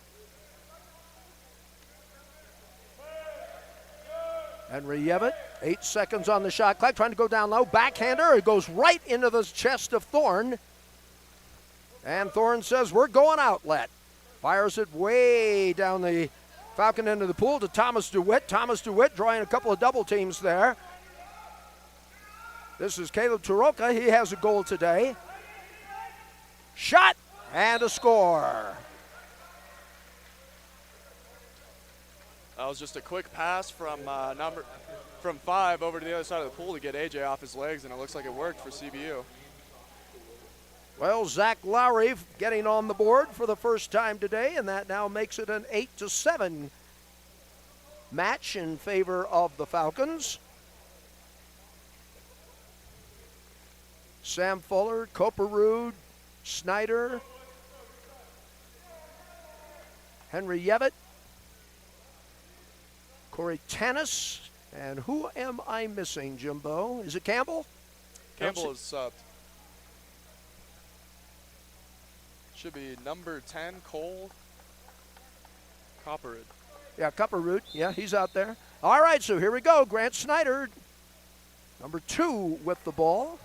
Henry Yevitt, 8 seconds on the shot clock, trying to go down low. Backhander, it goes right into the chest of Thorne. And Thorne says, we're going outlet. Fires it way down the Falcon end of the pool to Thomas DeWitt. Thomas DeWitt drawing a couple of double teams there. This is Caleb Taroka. He has a goal today. Shot and a score. That was just a quick pass from 5 over to the other side of the pool to get AJ off his legs, and it looks like it worked for CBU. Well, Zach Lowry getting on the board for the first time today, and that now makes it an 8-7 match in favor of the Falcons. Sam Fuller, Coparud, Snyder, Henry Yevitt, Corey Tanis, and who am I missing, Jimbo? Is it Campbell? Campbell is subbed. Should be number 10, Cole Copperwood. Yeah, Copperwood. Yeah, he's out there. All right, so here we go. Grant Snyder, number 2 with the ball.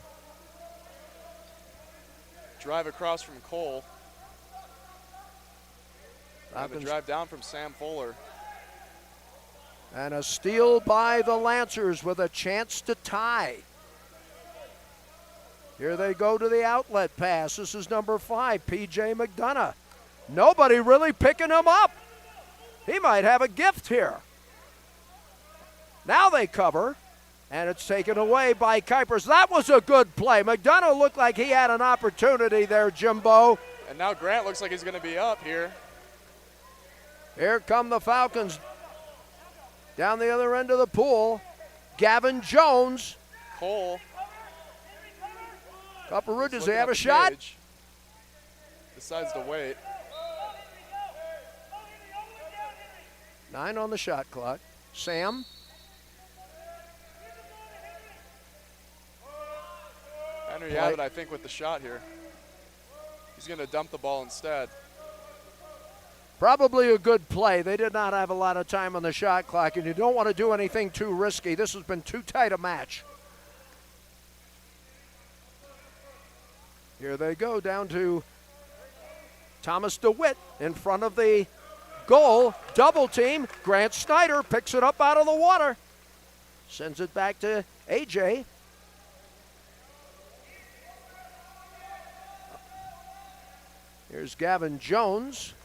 Drive across from Cole. And the drive down from Sam Fuller. And a steal by the Lancers with a chance to tie. Here they go to the outlet pass. This is number 5, P.J. McDonough. Nobody really picking him up. He might have a gift here. Now they cover, and it's taken away by Kuipers. That was a good play. McDonough looked like he had an opportunity there, Jimbo. And now Grant looks like he's going to be up here. Here come the Falcons down the other end of the pool. Gavin Jones. Cole. Copperwood, does he have a shot? Decides to wait. 9 on the shot clock. Sam. Henry Abbott, I think, with the shot here. He's going to dump the ball instead. Probably a good play. They did not have a lot of time on the shot clock, and you don't want to do anything too risky. This has been too tight a match. Here they go down to Thomas DeWitt in front of the goal. Double team. Grant Snyder picks it up out of the water. Sends it back to AJ. Here's Gavin Jones.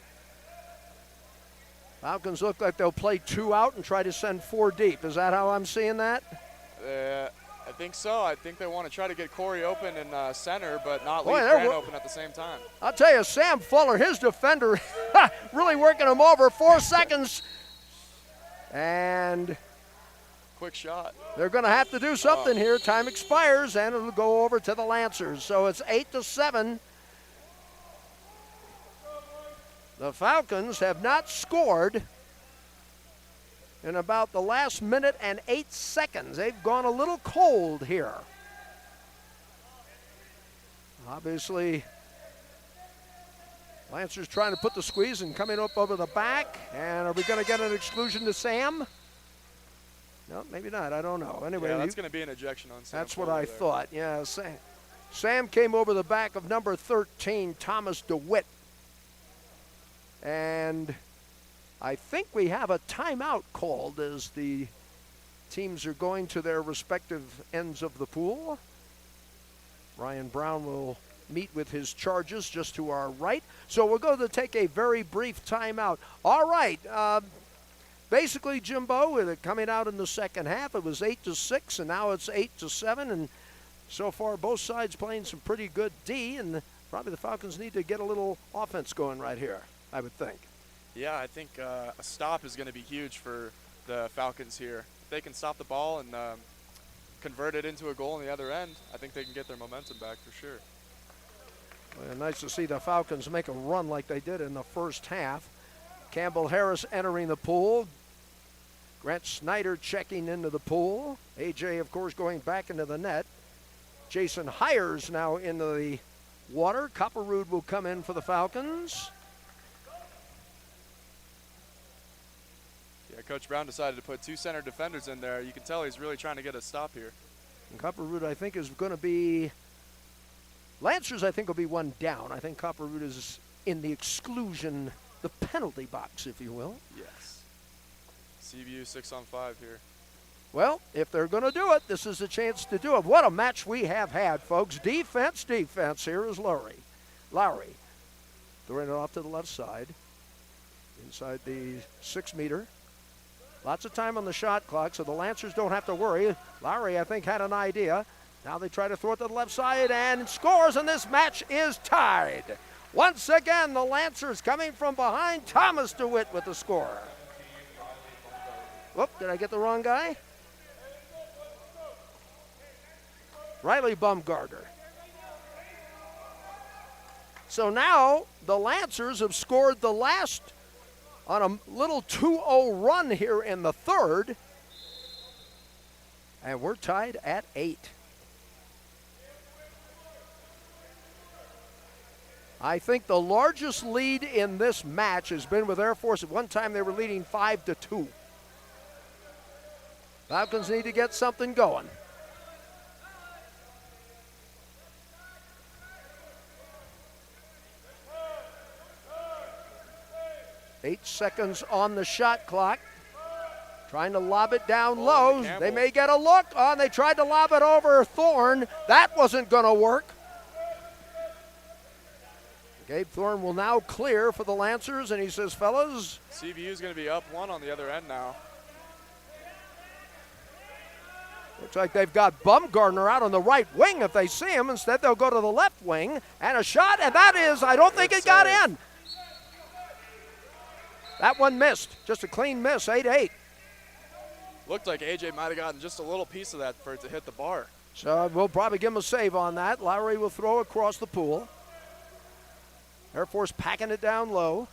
Falcons look like they'll play 2 out and try to send 4 deep. Is that how I'm seeing that? I think so. I think they want to try to get Corey open in center, but not Boy, leave Grant open at the same time. I'll tell you, Sam Fuller, his defender, really working him over. 4 seconds. And quick shot. They're going to have to do something here. Time expires, and it'll go over to the Lancers. So it's 8-7. The Falcons have not scored in about the last minute and 8 seconds. They've gone a little cold here. Obviously, Lancers trying to put the squeeze and coming up over the back. And are we going to get an exclusion to Sam? No, maybe not. I don't know. Anyway, yeah, that's going to be an ejection on Sam. That's what I thought. Yeah, Sam came over the back of number 13, Thomas DeWitt. And I think we have a timeout called as the teams are going to their respective ends of the pool. Ryan Brown will meet with his charges just to our right. So we're going to take a very brief timeout. All right. Basically, Jimbo, with it coming out in the second half, it was 8-6, and now it's 8-7. And so far, both sides playing some pretty good D, and probably the Falcons need to get a little offense going right here, I would think. Yeah, I think a stop is going to be huge for the Falcons here. If they can stop the ball and convert it into a goal on the other end, I think they can get their momentum back for sure. Well, nice to see the Falcons make a run like they did in the first half. Campbell Harris entering the pool. Grant Snyder checking into the pool. AJ, of course, going back into the net. Jason Hires now into the water. Copperrood will come in for the Falcons. Yeah, Coach Brown decided to put 2 center defenders in there. You can tell he's really trying to get a stop here. And Copperrood, I think, is going to be Lancers, I think, will be 1 down. I think Copperrood is in the exclusion, the penalty box, if you will. Yes. CBU 6-on-5 here. Well, if they're going to do it, this is a chance to do it. What a match we have had, folks. Defense. Here is Lowry. Throwing it off to the left side. Inside the 6-meter. Lots of time on the shot clock, so the Lancers don't have to worry. Lowry, I think, had an idea. Now they try to throw it to the left side and scores, and this match is tied. Once again, the Lancers coming from behind. Thomas DeWitt with the score. Whoop, did I get the wrong guy? Riley Bumgarner. So now the Lancers have scored the last on a little 2-0 run here in the third. And we're tied at 8. I think the largest lead in this match has been with Air Force. At one time they were leading 5-2. Falcons need to get something going. Eight seconds on the shot clock. Trying to lob it down low. They may get a look on. They tried to lob it over Thorne. That wasn't going to work. Gabe Thorne will now clear for the Lancers, and he says, fellas. CBU is going to be up 1 on the other end now. Looks like they've got Bumgarner out on the right wing if they see him. Instead, they'll go to the left wing. And a shot, and that is, I don't think it got in. That one missed. Just a clean miss, 8-8. Looked like AJ might have gotten just a little piece of that for it to hit the bar. So we'll probably give him a save on that. Lowry will throw across the pool. Air Force packing it down low.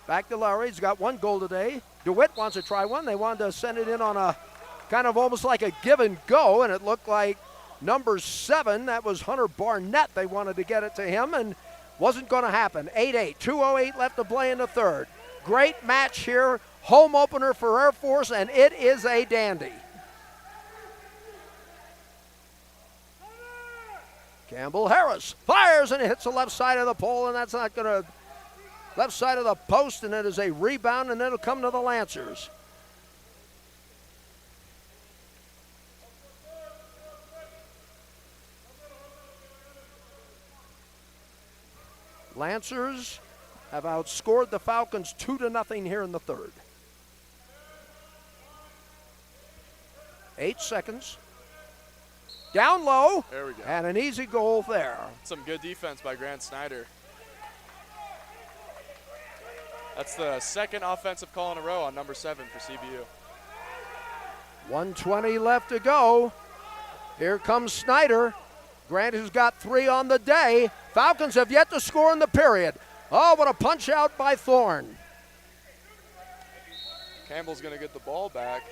Back to Lowry. He's got 1 goal today. DeWitt wants to try one. They wanted to send it in on a kind of almost like a give and go, and it looked like number 7, that was Hunter Barnett. They wanted to get it to him, and wasn't going to happen. 8-8. 2:08 left to play in the third. Great match here. Home opener for Air Force, and it is a dandy. Campbell Harris fires, and it hits the left side of the pole, and that's not going to left side of the post, and it is a rebound, and it'll come to the Lancers. Lancers have outscored the Falcons 2-0 here in the third. 8 seconds. Down low. There we go. And an easy goal there. Some good defense by Grant Snyder. That's the second offensive call in a row on number 7 for CBU. 1:20 left to go. Here comes Snyder. Grant has got 3 on the day. Falcons have yet to score in the period. Oh, what a punch out by Thorne. Campbell's going to get the ball back.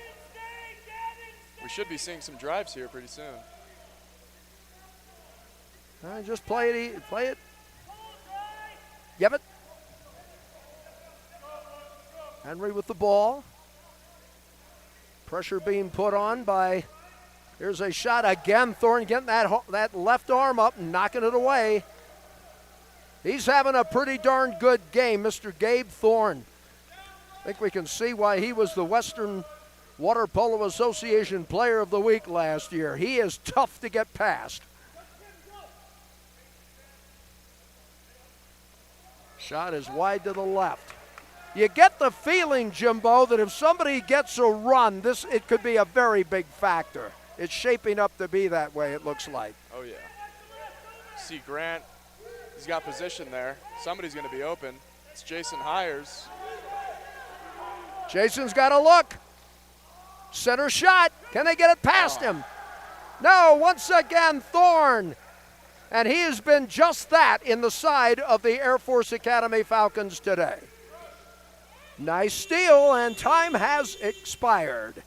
We should be seeing some drives here pretty soon. Just play it. Play it. Give it. Henry with the ball. Pressure being put on by, here's a shot again. Thorne getting that left arm up and knocking it away. He's having a pretty darn good game, Mr. Gabe Thorne. I think we can see why he was the Western Water Polo Association Player of the Week last year. He is tough to get past. Shot is wide to the left. You get the feeling, Jimbo, that if somebody gets a run, it could be a very big factor. It's shaping up to be that way, it looks like. Oh, yeah. See Grant, he's got position there. Somebody's going to be open. It's Jason Hires. Jason's got a look. Center shot. Can they get it past him? No, once again, Thorne. And he has been just that in the side of the Air Force Academy Falcons today. Nice steal, and time has expired.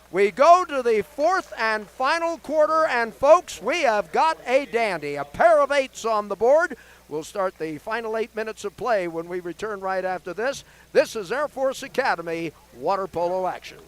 We go to the fourth and final quarter, and folks, we have got a dandy. A pair of 8s on the board. We'll start the final 8 minutes of play when we return right after this. This is Air Force Academy water polo action.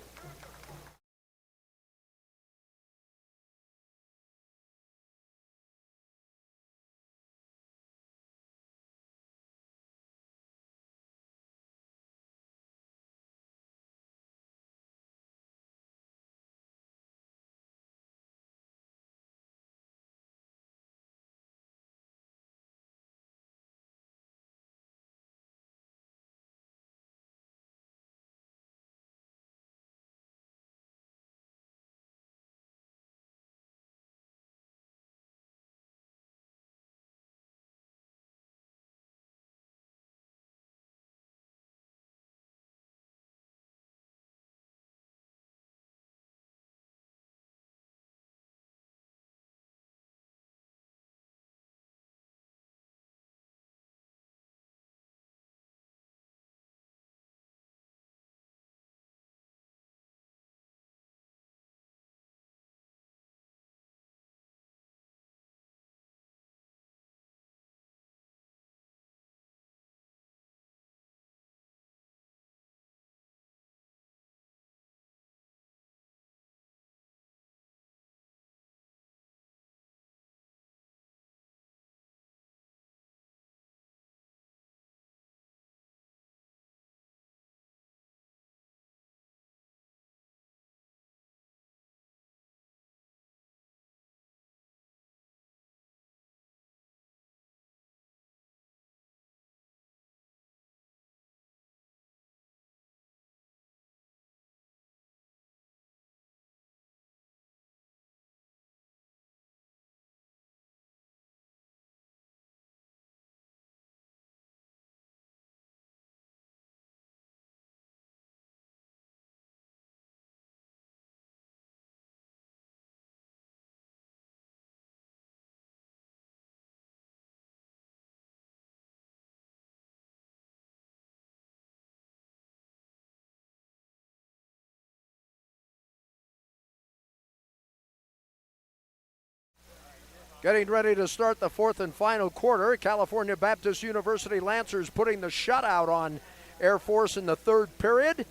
Getting ready to start the fourth and final quarter. California Baptist University Lancers putting the shutout on Air Force in the third period,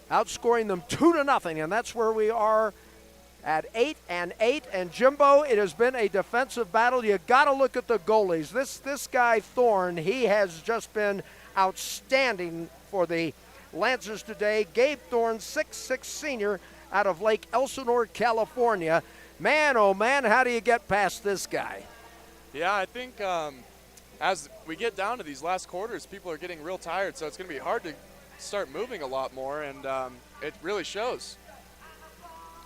outscoring them 2-0, and that's where we are at 8-8. And Jimbo, it has been a defensive battle. You got to look at the goalies. This guy Thorne, he has just been outstanding for the Lancers today. Gabe Thorne, 6'6" senior out of Lake Elsinore, California. Man, oh man, how do you get past this guy? Yeah, I think as we get down to these last quarters, people are getting real tired, so it's going to be hard to start moving a lot more, and it really shows.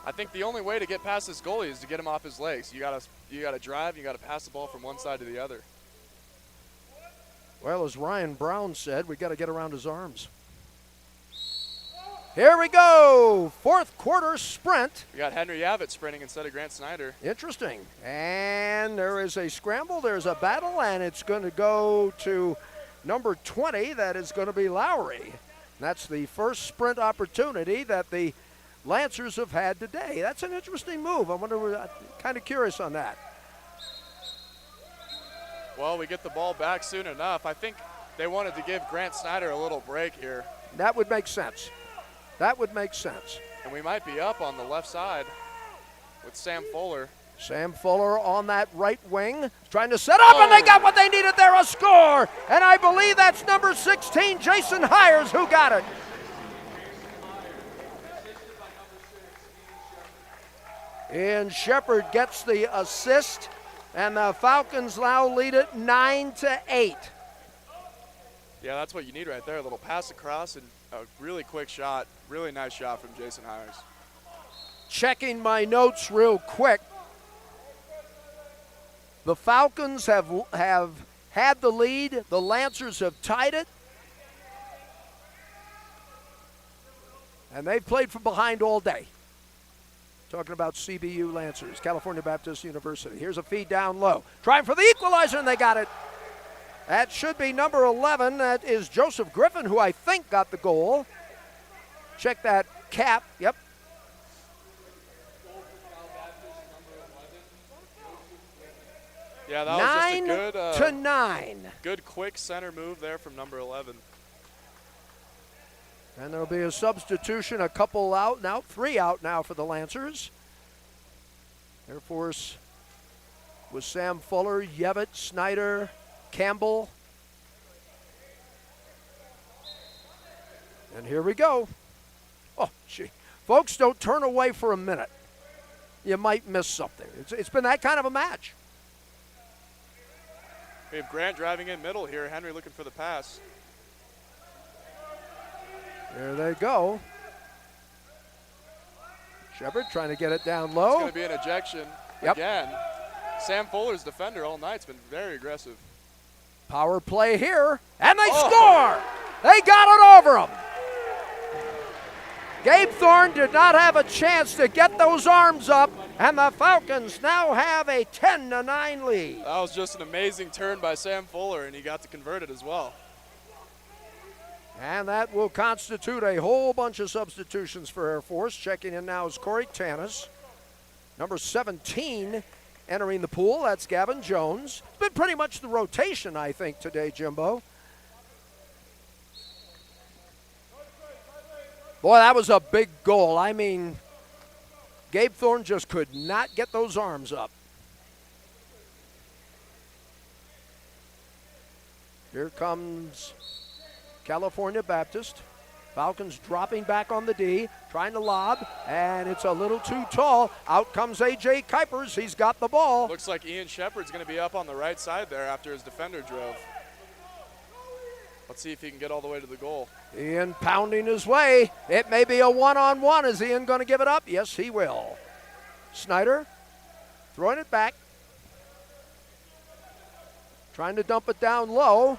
I think the only way to get past this goalie is to get him off his legs. You gotta drive, you gotta pass the ball from one side to the other. Well, as Ryan Brown said, we got to get around his arms. Here we go, fourth quarter sprint. We got Henry Yavit sprinting instead of Grant Snyder. Interesting. And there is a scramble, there's a battle, and it's going to go to number 20. That is going to be Lowry. That's the first sprint opportunity that the Lancers have had today. That's an interesting move. I'm kind of curious on that. Well, we get the ball back soon enough. I think they wanted to give Grant Snyder a little break here. That would make sense. That would make sense. And we might be up on the left side with Sam Fuller. Sam Fuller on that right wing, trying to set up, and they got what they needed there, a score. And I believe that's number 16, Jason Hires, who got it. And Shepard gets the assist, and the Falcons now lead it 9-8. Yeah, that's what you need right there. A little pass across and a really quick shot. Really nice shot from Jason Hires. Checking my notes real quick. The Falcons have had the lead. The Lancers have tied it. And they've played from behind all day. Talking about CBU Lancers, California Baptist University. Here's a feed down low. Trying for the equalizer, and they got it. That should be number 11. That is Joseph Griffin, who I think got the goal. Check that cap. Yep. Yeah, that was just a good 9-9. Good quick center move there from number 11. And there'll be a substitution, a couple out now, 3 out now for the Lancers. Air Force with Sam Fuller, Yevett, Snyder, Campbell. And here we go. Oh, gee. Folks, don't turn away for a minute. You might miss something. It's been that kind of a match. We have Grant driving in middle here. Henry looking for the pass. There they go. Shepard trying to get it down low. It's going to be an ejection again. Sam Fuller's defender all night's been very aggressive. Power play here, and they score! They got it over them. Gabe Thorne did not have a chance to get those arms up, and the Falcons now have a 10-9 lead. That was just an amazing turn by Sam Fuller, and he got to convert it as well. And that will constitute a whole bunch of substitutions for Air Force. Checking in now is Corey Tanis. Number 17 entering the pool, that's Gavin Jones. It's been pretty much the rotation, I think, today, Jimbo. Boy, that was a big goal. I mean, Gabe Thorne just could not get those arms up. Here comes California Baptist. Falcons dropping back on the D, trying to lob, and it's a little too tall. Out comes A.J. Kuipers. He's got the ball. Looks like Ian Shepard's going to be up on the right side there after his defender drove. Let's see if he can get all the way to the goal. Ian pounding his way. It may be a one-on-one. Is Ian going to give it up? Yes, he will. Snyder throwing it back. Trying to dump it down low.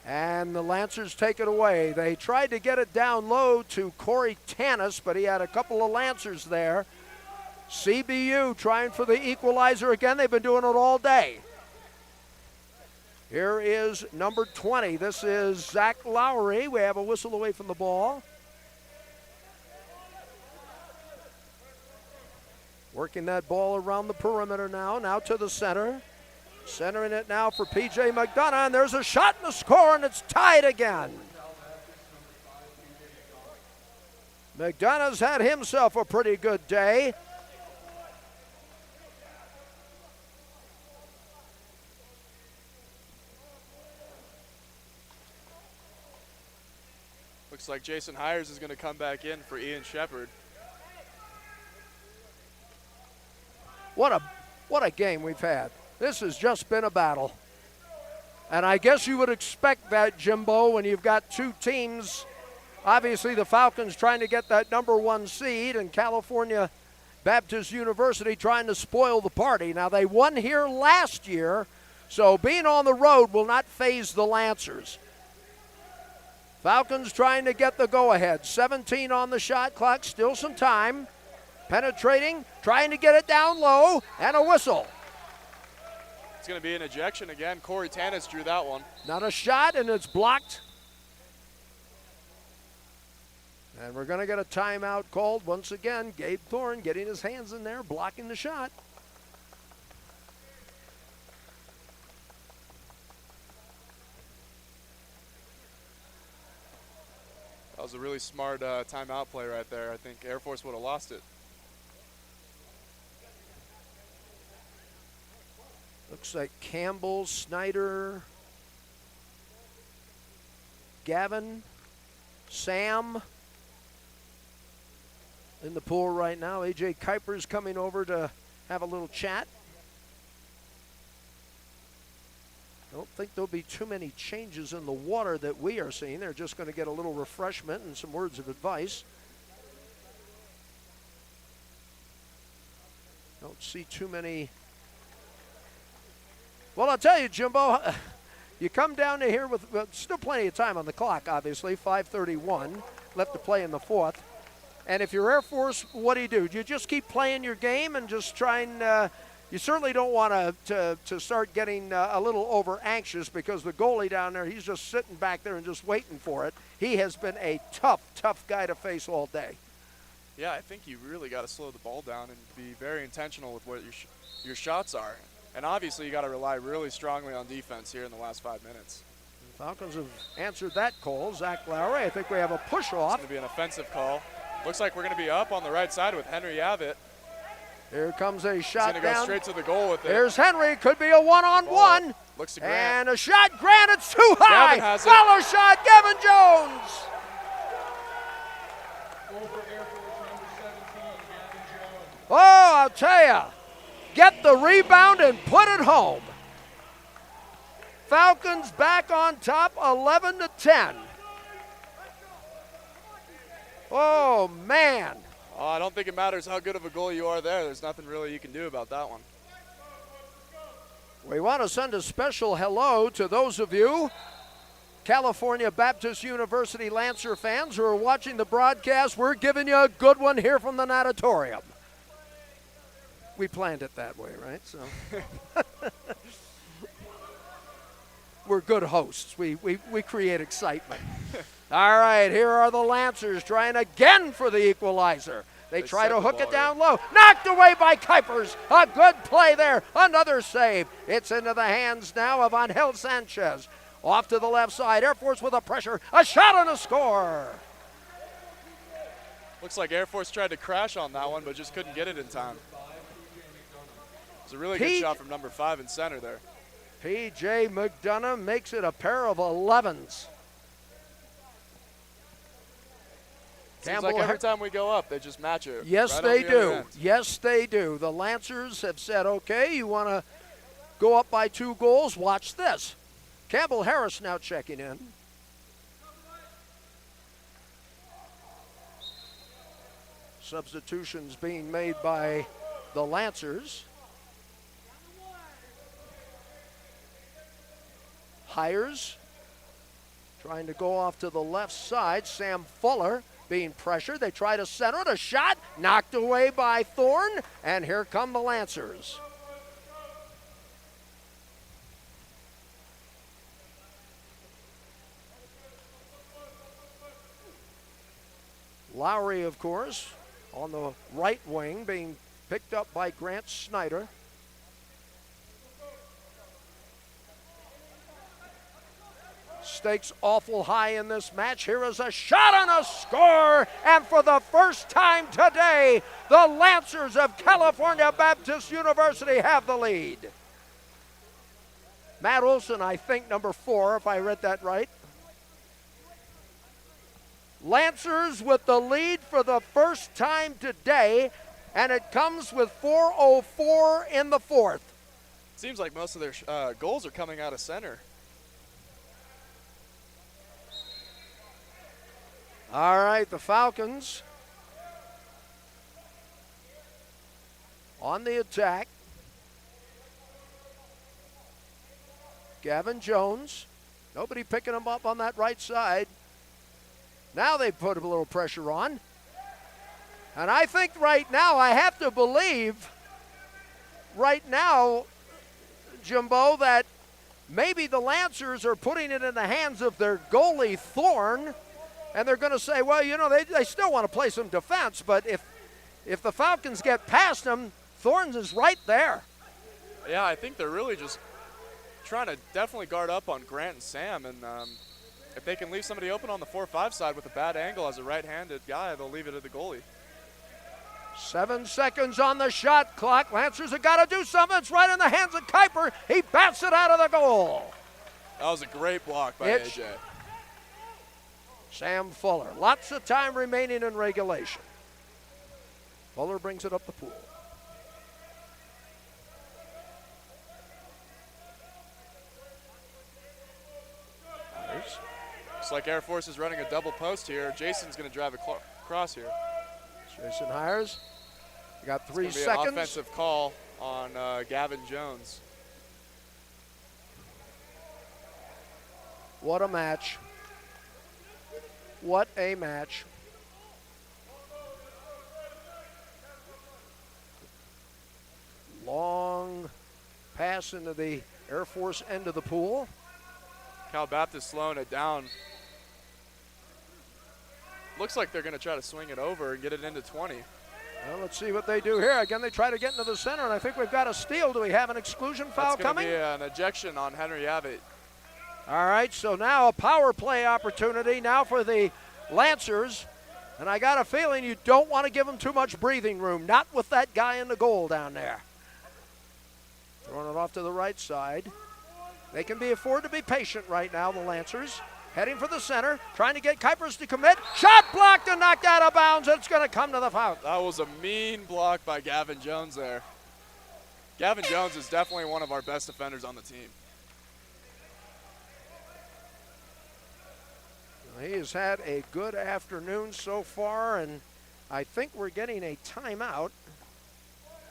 And the Lancers take it away. They tried to get it down low to Corey Tanis, but he had a couple of Lancers there. CBU trying for the equalizer again. They've been doing it all day. Here is number 20. This is Zach Lowry. We have a whistle away from the ball. Working that ball around the perimeter now. Now to the center. Centering it now for P.J. McDonough, and there's a shot and a score, and it's tied again. McDonough's had himself a pretty good day. Looks like Jason Hires is going to come back in for Ian Shepard. What a game we've had. This has just been a battle. And I guess you would expect that, Jimbo, when you've got two teams. Obviously, the Falcons trying to get that #1 seed, and California Baptist University trying to spoil the party. Now, they won here last year, so being on the road will not faze the Lancers. Falcons trying to get the go-ahead. 17 on the shot clock, still some time. Penetrating, trying to get it down low, and a whistle. It's going to be an ejection again. Corey Tanis drew that one. Not a shot, and it's blocked. And we're going to get a timeout called once again. Gabe Thorne getting his hands in there, blocking the shot. That was a really smart timeout play right there. I think Air Force would have lost it. Looks like Campbell, Snyder, Gavin, Sam in the pool right now. A.J. Kuiper's coming over to have a little chat. I don't think there'll be too many changes in the water that we are seeing. They're just going to get a little refreshment and some words of advice. Don't see too many. Well, I'll tell you, Jimbo, you come down to here with still plenty of time on the clock, obviously, 5:31 left to play in the fourth. And if you're Air Force, what do? Do you just keep playing your game and just try and you certainly don't want to start getting a little over anxious, because the goalie down there, he's just sitting back there and just waiting for it. He has been a tough guy to face all day. Yeah, I think you really got to slow the ball down and be very intentional with what your shots are. And obviously you got to rely really strongly on defense here in the last 5 minutes. The Falcons have answered that call. Zach Lowry, I think we have a push-off. It's going to be an offensive call. Looks like we're going to be up on the right side with Henry Abbott. Here comes a shot down. He's going to go straight to the goal with it. There's Henry. Could be a one-on-one. Looks to Grant. And a shot. Grant, it's too high. Gavin has it. Follow shot, Gavin Jones. Oh, I'll tell you. Get the rebound and put it home. Falcons back on top, 11-10. Oh, man. Oh, I don't think it matters how good of a goal you are there. There's nothing really you can do about that one. We want to send a special hello to those of you, California Baptist University Lancer fans, who are watching the broadcast. We're giving you a good one here from the natatorium. We planned it that way, right? So we're good hosts. We create excitement. All right, here are the Lancers trying again for the equalizer. They try to hook it down low. Knocked away by Kuipers. A good play there. Another save. It's into the hands now of Angel Sanchez. Off to the left side. Air Force with a pressure. A shot and a score. Looks like Air Force tried to crash on that one, but just couldn't get it in time. It was a really good shot from number 5 in center there. P.J. McDonough makes it a pair of 11s. Seems like every time we go up, they just match it. Yes, right they do. Yes, they do. The Lancers have said, okay, you want to go up by 2 goals? Watch this. Campbell Harris now checking in. Substitutions being made by the Lancers. Hires trying to go off to the left side. Sam Fuller being pressured. They try to center it. A shot knocked away by Thorne. And here come the Lancers. Lowry, of course, on the right wing, being picked up by Grant Snyder. Stakes awful high in this match. Here is a shot and a score. And for the first time today, the Lancers of California Baptist University have the lead. Matt Olson, I think, number 4, if I read that right. Lancers with the lead for the first time today, and it comes with 4:04 in the fourth. Seems like most of their goals are coming out of center. All right, the Falcons on the attack. Gavin Jones. Nobody picking him up on that right side. Now they put a little pressure on. And I think right now, I have to believe right now, Jimbo, that maybe the Lancers are putting it in the hands of their goalie, Thorne, and they're going to say, well, you know, they still want to play some defense, but if the Falcons get past them, Thorne's is right there. Yeah, I think they're really just trying to definitely guard up on Grant and Sam, and if they can leave somebody open on the 4-5 side with a bad angle as a right-handed guy, they'll leave it at the goalie. 7 seconds on the shot clock. Lancers have got to do something. It's right in the hands of Kuiper. He bats it out of the goal. That was a great block by AJ. Sam Fuller. Lots of time remaining in regulation. Fuller brings it up the pool. Looks like Air Force is running a double post here. Jason's going to drive across here. Jason Hires. You got 3 it's gonna seconds. Be an offensive call on Gavin Jones. What a match. What a match. Long pass into the Air Force end of the pool. Cal Baptist slowing it down. Looks like they're going to try to swing it over and get it into 20. Well, let's see what they do here. Again, they try to get into the center, and I think we've got a steal. Do we have an exclusion foul coming? That's going to be an ejection on Henry Abbott. All right, so now a power play opportunity now for the Lancers. And I got a feeling you don't want to give them too much breathing room, not with that guy in the goal down there. Throwing it off to the right side. They can afford to be patient right now, the Lancers. Heading for the center, trying to get Kuipers to commit. Shot blocked and knocked out of bounds. It's going to come to the foul. That was a mean block by Gavin Jones there. Gavin Jones is definitely one of our best defenders on the team. He has had a good afternoon so far, and I think we're getting a timeout.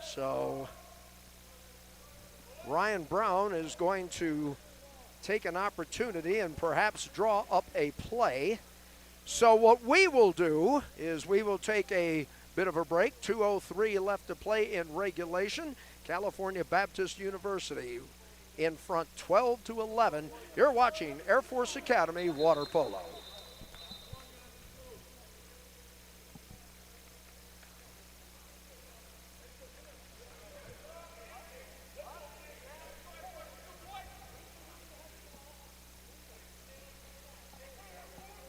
So Ryan Brown is going to take an opportunity and perhaps draw up a play. So what we will do is we will take a bit of a break. 2:03 left to play in regulation. California Baptist University in front 12-11. You're watching Air Force Academy Water Polo.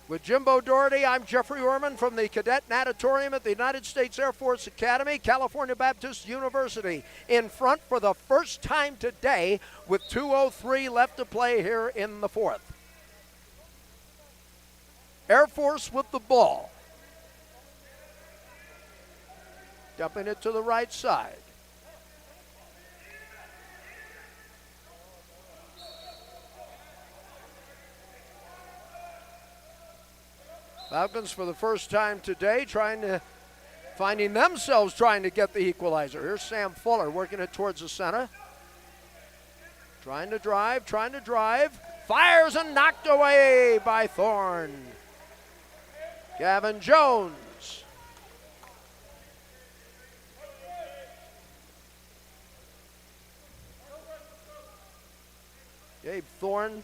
With Jimbo Doherty, I'm Jeffrey Orman from the Cadet Natatorium at the United States Air Force Academy, California Baptist University, in front for the first time today with 2:03 left to play here in the fourth. Air Force with the ball. Dumping it to the right side. Falcons for the first time today finding themselves trying to get the equalizer. Here's Sam Fuller working it towards the center. Trying to drive. Fires and knocked away by Thorne. Gavin Jones. Gabe Thorne.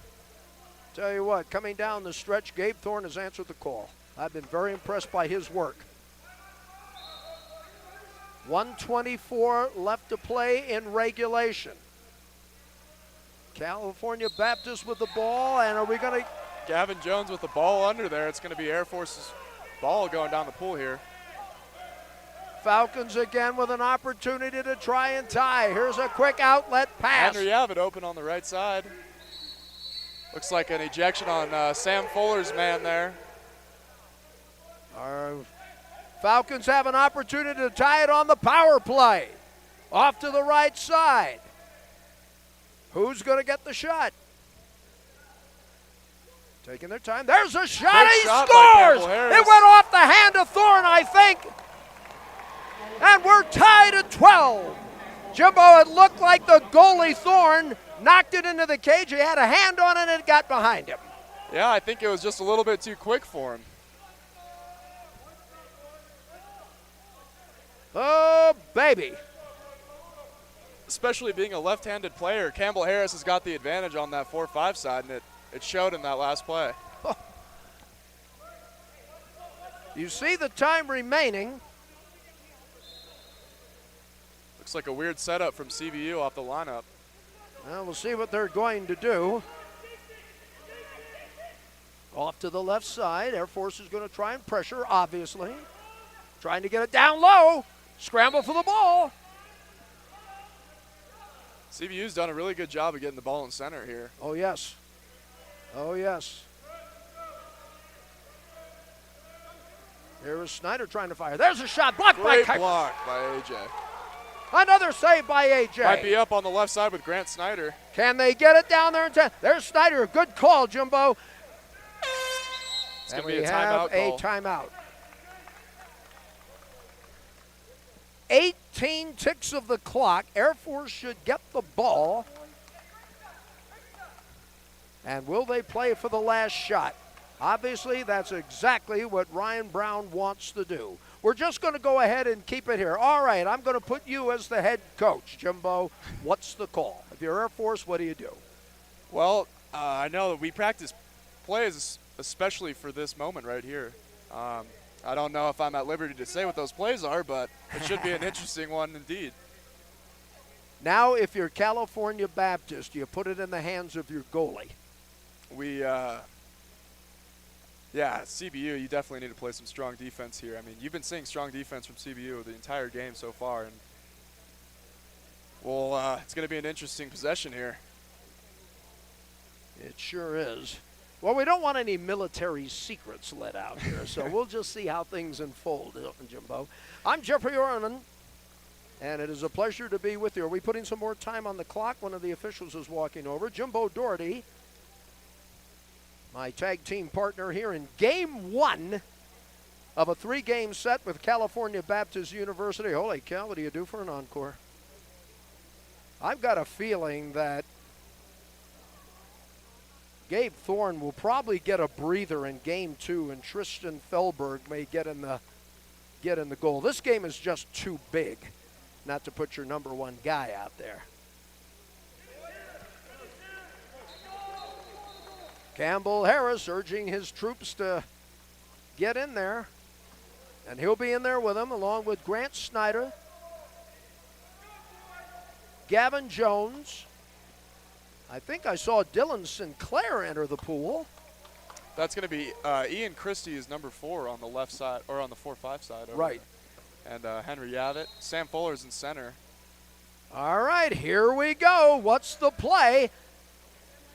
Tell you what, coming down the stretch, Gabe Thorne has answered the call. I've been very impressed by his work. 1:24 left to play in regulation. California Baptist with the ball, and are we going to... Gavin Jones with the ball under there. It's going to be Air Force's ball going down the pool here. Falcons again with an opportunity to try and tie. Here's a quick outlet pass. Henry Abbott open on the right side. Looks like an ejection on Sam Fuller's man there. Our Falcons have an opportunity to tie it on the power play. Off to the right side. Who's going to get the shot? Taking their time. There's a shot. Big He shot by scores. Campbell Harris. It went off the hand of Thorne, I think. And we're tied at 12. Jimbo, it looked like the goalie Thorne knocked it into the cage. He had a hand on it and it got behind him. Yeah, I think it was just a little bit too quick for him. Oh, baby. Especially being a left-handed player, Campbell Harris has got the advantage on that 4-5 side, and it showed in that last play. You see the time remaining. Looks like a weird setup from CBU off the lineup. Well, we'll see what they're going to do. Off to the left side. Air Force is going to try and pressure, obviously. Trying to get it down low. Scramble for the ball. CBU's done a really good job of getting the ball in center here. Oh, yes. Oh, yes. Here is Snyder trying to fire. There's a shot blocked by Great Kuiper. block by AJ. Another save by AJ. Might be up on the left side with Grant Snyder. Can they get it down there in time? There's Snyder. Good call, Jimbo. It's going to And be we a have timeout call. a timeout. 18 ticks of the clock. Air Force should get the ball. And will they play for the last shot? Obviously, that's exactly what Ryan Brown wants to do. We're just going to go ahead and keep it here. All right, I'm going to put you as the head coach. Jimbo, what's the call? If you're Air Force, what do you do? Well, I know that we practice plays especially for this moment right here. I don't know if I'm at liberty to say what those plays are, but it should be an interesting one indeed. Now, if you're California Baptist, you put it in the hands of your goalie. Yeah, CBU, you definitely need to play some strong defense here. I mean, you've been seeing strong defense from CBU the entire game so far, and well, it's going to be an interesting possession here. It sure is. Well, we don't want any military secrets let out here, so we'll just see how things unfold, Jimbo. I'm Jeffrey Orman, and it is a pleasure to be with you. Are we putting some more time on the clock? One of the officials is walking over. Jimbo Doherty, my tag team partner here in Game 1 of a 3-game set with California Baptist University. Holy cow, what do you do for an encore? I've got a feeling that Gabe Thorne will probably get a breather in Game 2, and Tristan Felberg may get in the goal. This game is just too big not to put your number one guy out there. Campbell Harris urging his troops to get in there, and he'll be in there with them along with Grant Snyder, Gavin Jones. I think I saw Dylan Sinclair enter the pool. That's going to be Ian Christie is number 4 on the left side, or on the 4-5 side. Right. There. And Henry Yavitt. Sam Fuller's in center. All right, here we go. What's the play?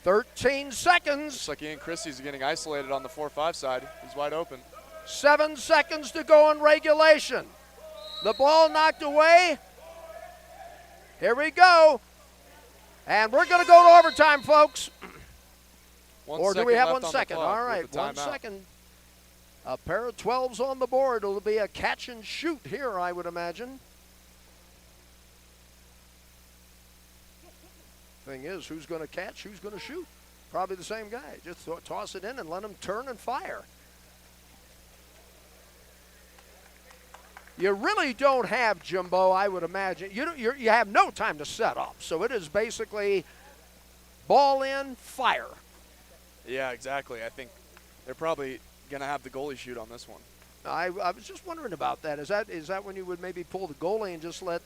13 seconds. Looks like Ian Christie's getting isolated on the 4-5 side. He's wide open. 7 seconds to go in regulation. The ball knocked away. Here we go. And we're going to go to overtime, folks. Or do we have 1 second? All right, 1 second. A pair of 12s on the board. It'll be a catch and shoot here, I would imagine. Thing is, who's going to catch, who's going to shoot? Probably the same guy. Just toss it in and let him turn and fire. You really don't have, Jimbo, I would imagine. You have no time to set up. So it is basically ball in, fire. Yeah, exactly. I think they're probably going to have the goalie shoot on this one. I was just wondering about that. Is that when you would maybe pull the goalie and just let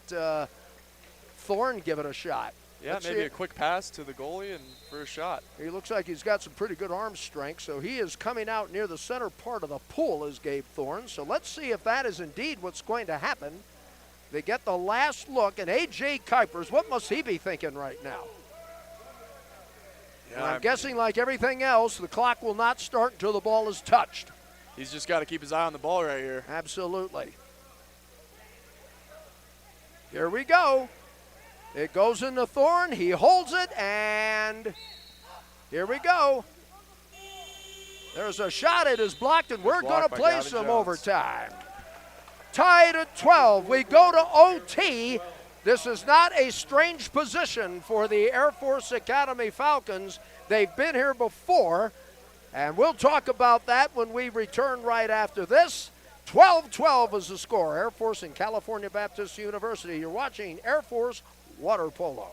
Thorne give it a shot? Yeah, maybe a quick pass to the goalie and for a shot. He looks like he's got some pretty good arm strength, so he is coming out near the center part of the pool as Gabe Thorne. So let's see if that is indeed what's going to happen. They get the last look, and A.J. Kuipers, what must he be thinking right now? Yeah, I'm guessing like everything else, the clock will not start until the ball is touched. He's just got to keep his eye on the ball right here. Absolutely. Here we go. It goes into Thorne. He holds it, and here we go. There's a shot. It is blocked, and we're going to blocked by play Gavin some Jones. overtime. Tied at 12. We go to OT. This is not a strange position for the Air Force Academy Falcons. They've been here before, and we'll talk about that when we return right after this. 12-12 is the score. Air Force and California Baptist University. You're watching Air Force Water Polo.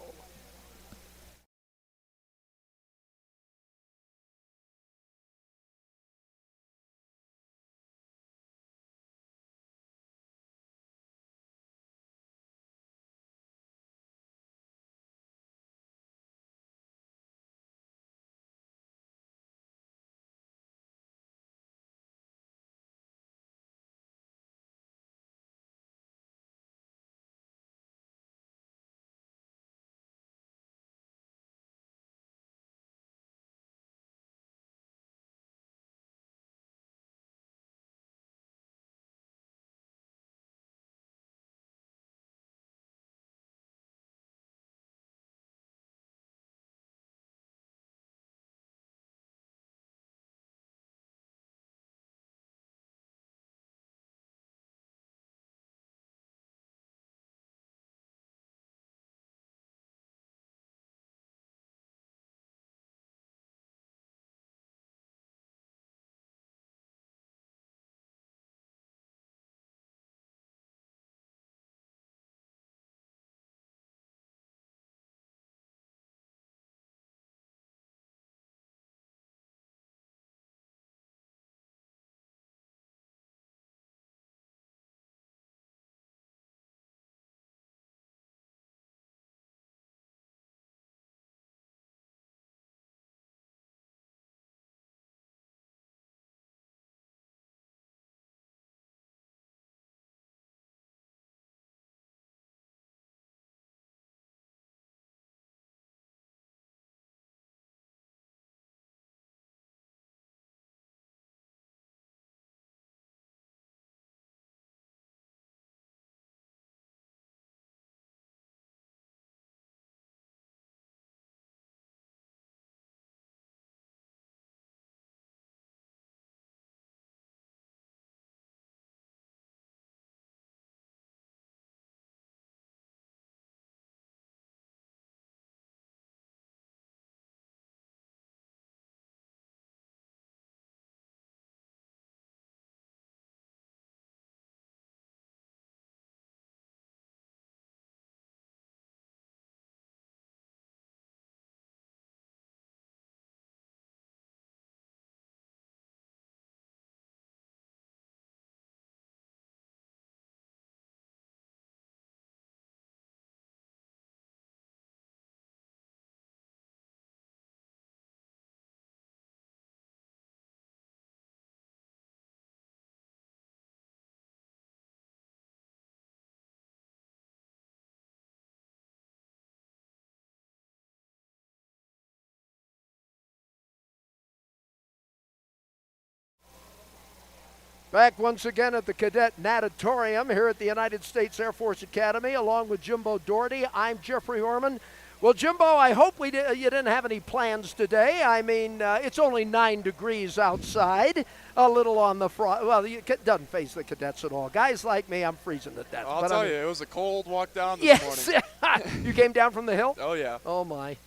Back once again at the Cadet Natatorium here at the United States Air Force Academy, along with Jimbo Doherty. I'm Jeffrey Orman. Well, Jimbo, I hope you didn't have any plans today. I mean, it's only 9 degrees outside, a little on the front. Well, it doesn't face the cadets at all. Guys like me, I'm freezing to death. I'll tell you, it was a cold walk down this morning. Yes. You came down from the hill? Oh, yeah. Oh, my.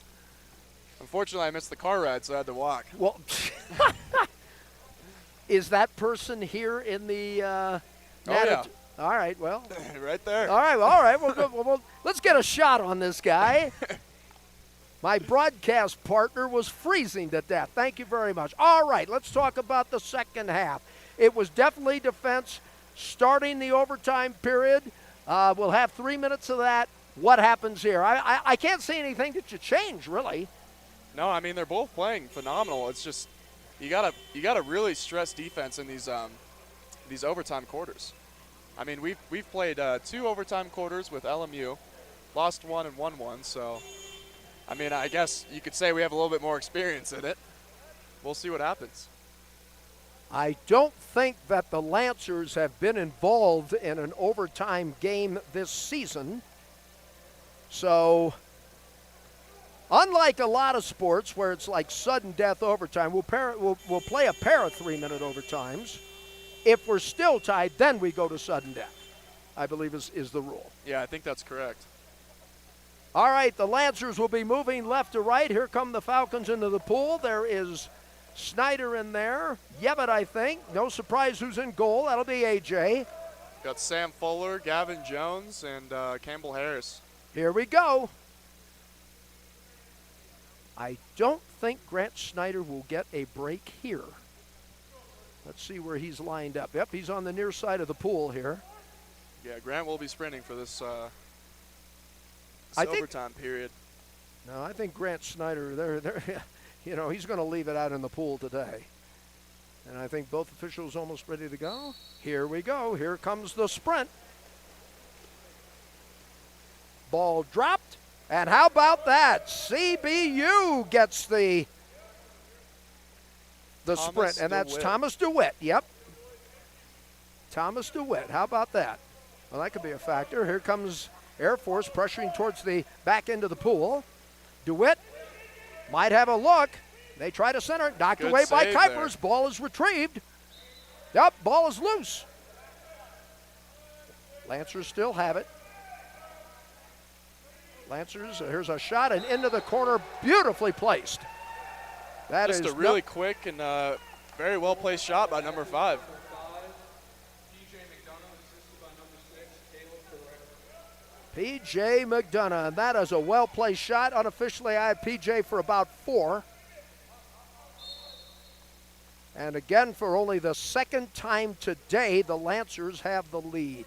Unfortunately, I missed the car ride, so I had to walk. Well, is that person here in the Oh, yeah. All right, well. Right there. All right. Well, let's get a shot on this guy. My broadcast partner was freezing to death. Thank you very much. All right, let's talk about the second half. It was definitely defense starting the overtime period. We'll have 3 minutes of that. What happens here? I can't see anything that you change, really. No, I mean, they're both playing phenomenal. It's just you gotta really stress defense in these overtime quarters. I mean, we've played 2 overtime quarters with LMU, lost 1 and won 1. So, I mean, I guess you could say we have a little bit more experience in it. We'll see what happens. I don't think that the Lancers have been involved in an overtime game this season. So Unlike a lot of sports where it's like sudden death overtime, we'll play a pair of 3-minute overtimes. If we're still tied, then we go to sudden death, I believe is the rule. Yeah, I think that's correct. All right, the Lancers will be moving left to right. Here come the Falcons into the pool. There is Snyder in there. Yevitt, I think. No surprise who's in goal. That'll be A.J. Got Sam Fuller, Gavin Jones, and Campbell Harris. Here we go. I don't think Grant Snyder will get a break here. Let's see where he's lined up. Yep, he's on the near side of the pool here. Yeah, Grant will be sprinting for this I think, overtime period. No, I think Grant Snyder, you know, he's going to leave it out in the pool today. And I think both officials almost ready to go. Here we go. Here comes the sprint. Ball dropped. And how about that? CBU gets the sprint. And that's Thomas DeWitt. Yep. Thomas DeWitt. How about that? Well, that could be a factor. Here comes Air Force pressuring towards the back end of the pool. DeWitt might have a look. They try to center it. Knocked away by Kuipers. There. Ball is retrieved. Yep, ball is loose. Lancers still have it. Lancers, here's a shot and into the corner, beautifully placed. That Just is a really quick and very well-placed shot by number 5. P.J. McDonough, and that is a well-placed shot. Unofficially, I have P.J. for about 4. And again, for only the second time today, the Lancers have the lead.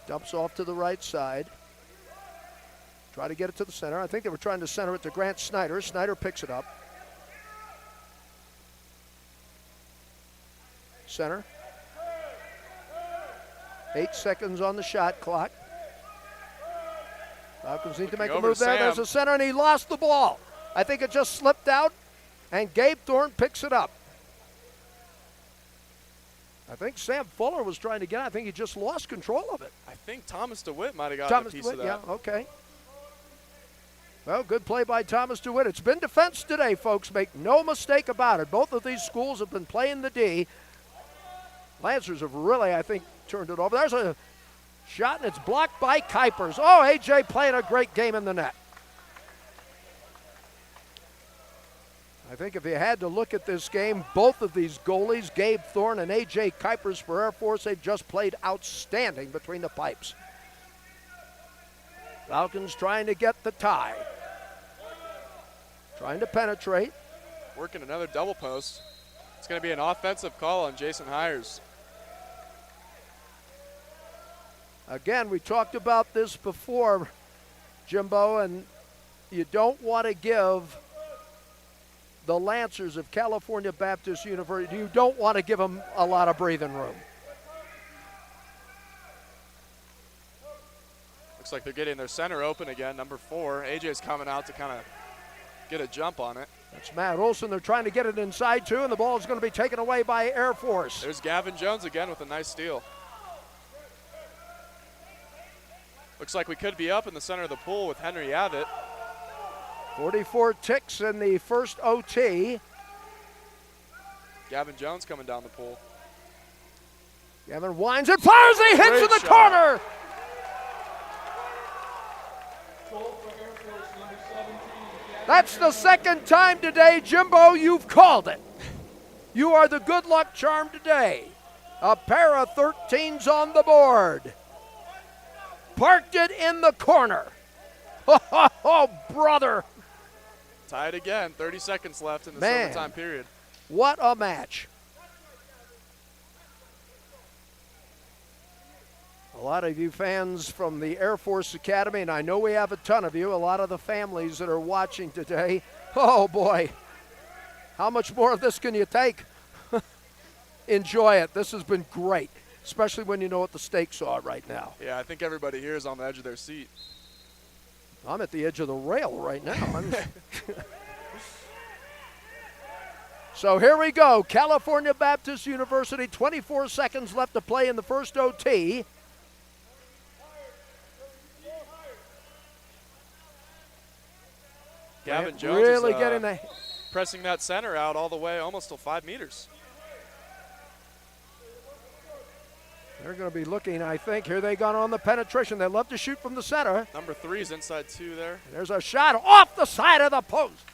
Dumps off to the right side. Try to get it to the center. I think they were trying to center it to Grant Snyder. Snyder picks it up. Center. 8 seconds on the shot clock. Falcons need to make a move there. There's a center, and he lost the ball. I think it just slipped out, and Gabe Thorne picks it up. I think Sam Fuller was trying to get it. I think he just lost control of it. I think Thomas DeWitt might have gotten a piece of that. Yeah, okay. Well, good play by Thomas DeWitt. It's been defense today, folks. Make no mistake about it. Both of these schools have been playing the D. Lancers have really, I think, turned it over. There's a shot, and it's blocked by Kuipers. Oh, A.J. playing a great game in the net. I think if you had to look at this game, both of these goalies, Gabe Thorne and A.J. Kuipers for Air Force, they've just played outstanding between the pipes. Falcons trying to get the tie. Trying to penetrate. Working another double post. It's going to be an offensive call on Jason Hires. Again, we talked about this before, Jimbo, and you don't want to give the Lancers of California Baptist University, you don't want to give them a lot of breathing room. Looks like they're getting their center open again, number 4. AJ's coming out to kind of get a jump on it. That's Matt Olson. They're trying to get it inside, too, and the ball is going to be taken away by Air Force. There's Gavin Jones again with a nice steal. Looks like we could be up in the center of the pool with Henry Abbott. 44 ticks in the first OT. Gavin Jones coming down the pool. Gavin winds and fires. He hits in the corner. That's the second time today, Jimbo, you've called it. You are the good luck charm today. A pair of 13s on the board. Parked it in the corner. Oh, brother. Tied again, 30 seconds left in the overtime period. What a match. A lot of you fans from the Air Force Academy, and I know we have a ton of you, a lot of the families that are watching today. Oh, boy. How much more of this can you take? Enjoy it. This has been great, especially when you know what the stakes are right now. Yeah, I think everybody here is on the edge of their seat. I'm at the edge of the rail right now. So here we go. California Baptist University, 24 seconds left to play in the first OT. Gavin Jones really is, getting the pressing that center out all the way almost to 5 meters. They're going to be looking, I think. Here they got on the penetration. They love to shoot from the center. Number 3 is inside 2 there. There's a shot off the side of the post.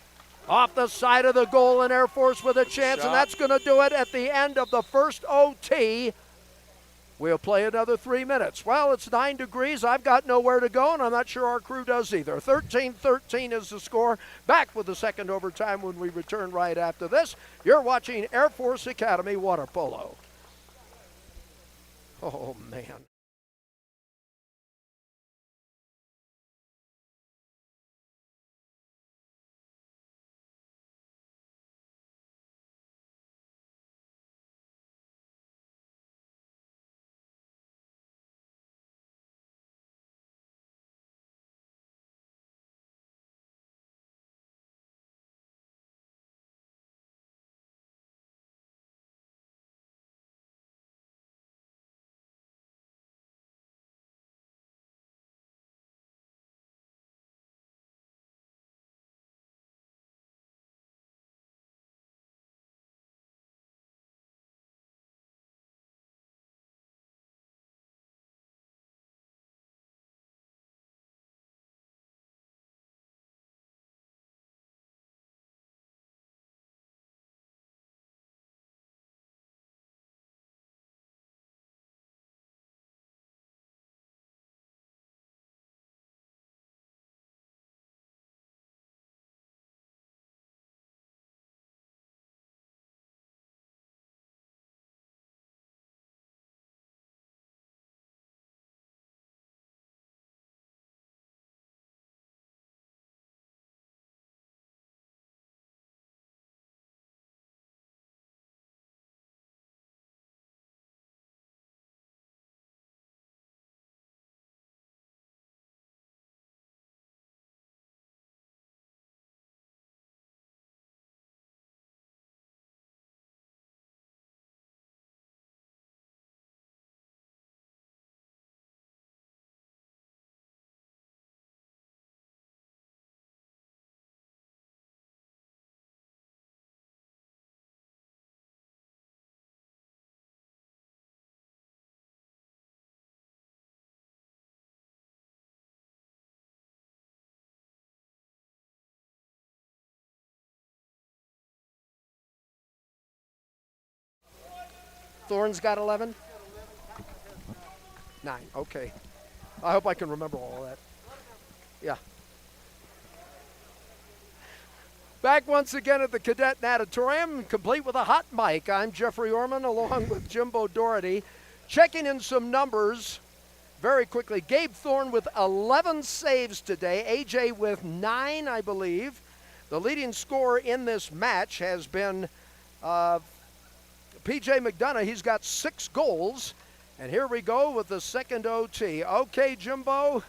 Off the side of the goal, and Air Force with a chance, and that's going to do it at the end of the first OT. We'll play another 3 minutes. Well, it's 9 degrees. I've got nowhere to go, and I'm not sure our crew does either. 13-13 is the score. Back with the second overtime when we return right after this. You're watching Air Force Academy Water Polo. Oh, man. Thorne's got 11? 9, okay. I hope I can remember all of that. Yeah. Back once again at the Cadet Natatorium, complete with a hot mic. I'm Jeffrey Orman along with Jimbo Doherty. Checking in some numbers very quickly. Gabe Thorne with 11 saves today. AJ with 9, I believe. The leading scorer in this match has been P.J. McDonough. He's got 6 goals. And here we go with the second OT. Okay, Jimbo,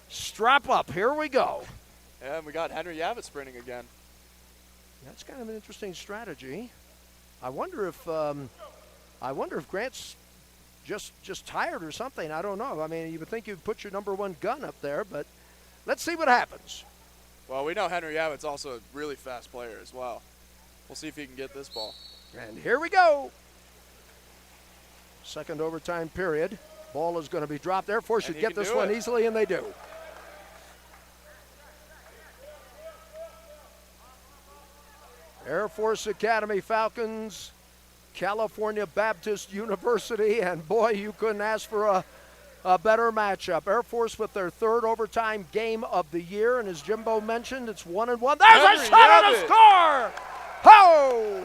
strap up. Here we go. Yeah, and we got Henry Yavit sprinting again. That's kind of an interesting strategy. I wonder if Grant's just tired or something. I don't know. I mean, you would think you'd put your number 1 gun up there, but let's see what happens. Well, we know Henry Yavit's also a really fast player as well. We'll see if he can get this ball. And here we go. Second overtime period. Ball is going to be dropped. Air Force should get this one easily, and they do. Air Force Academy Falcons, California Baptist University, and boy, you couldn't ask for a better matchup. Air Force with their 3rd overtime game of the year, and as Jimbo mentioned, it's 1-1. There's a shot on the score! Ho!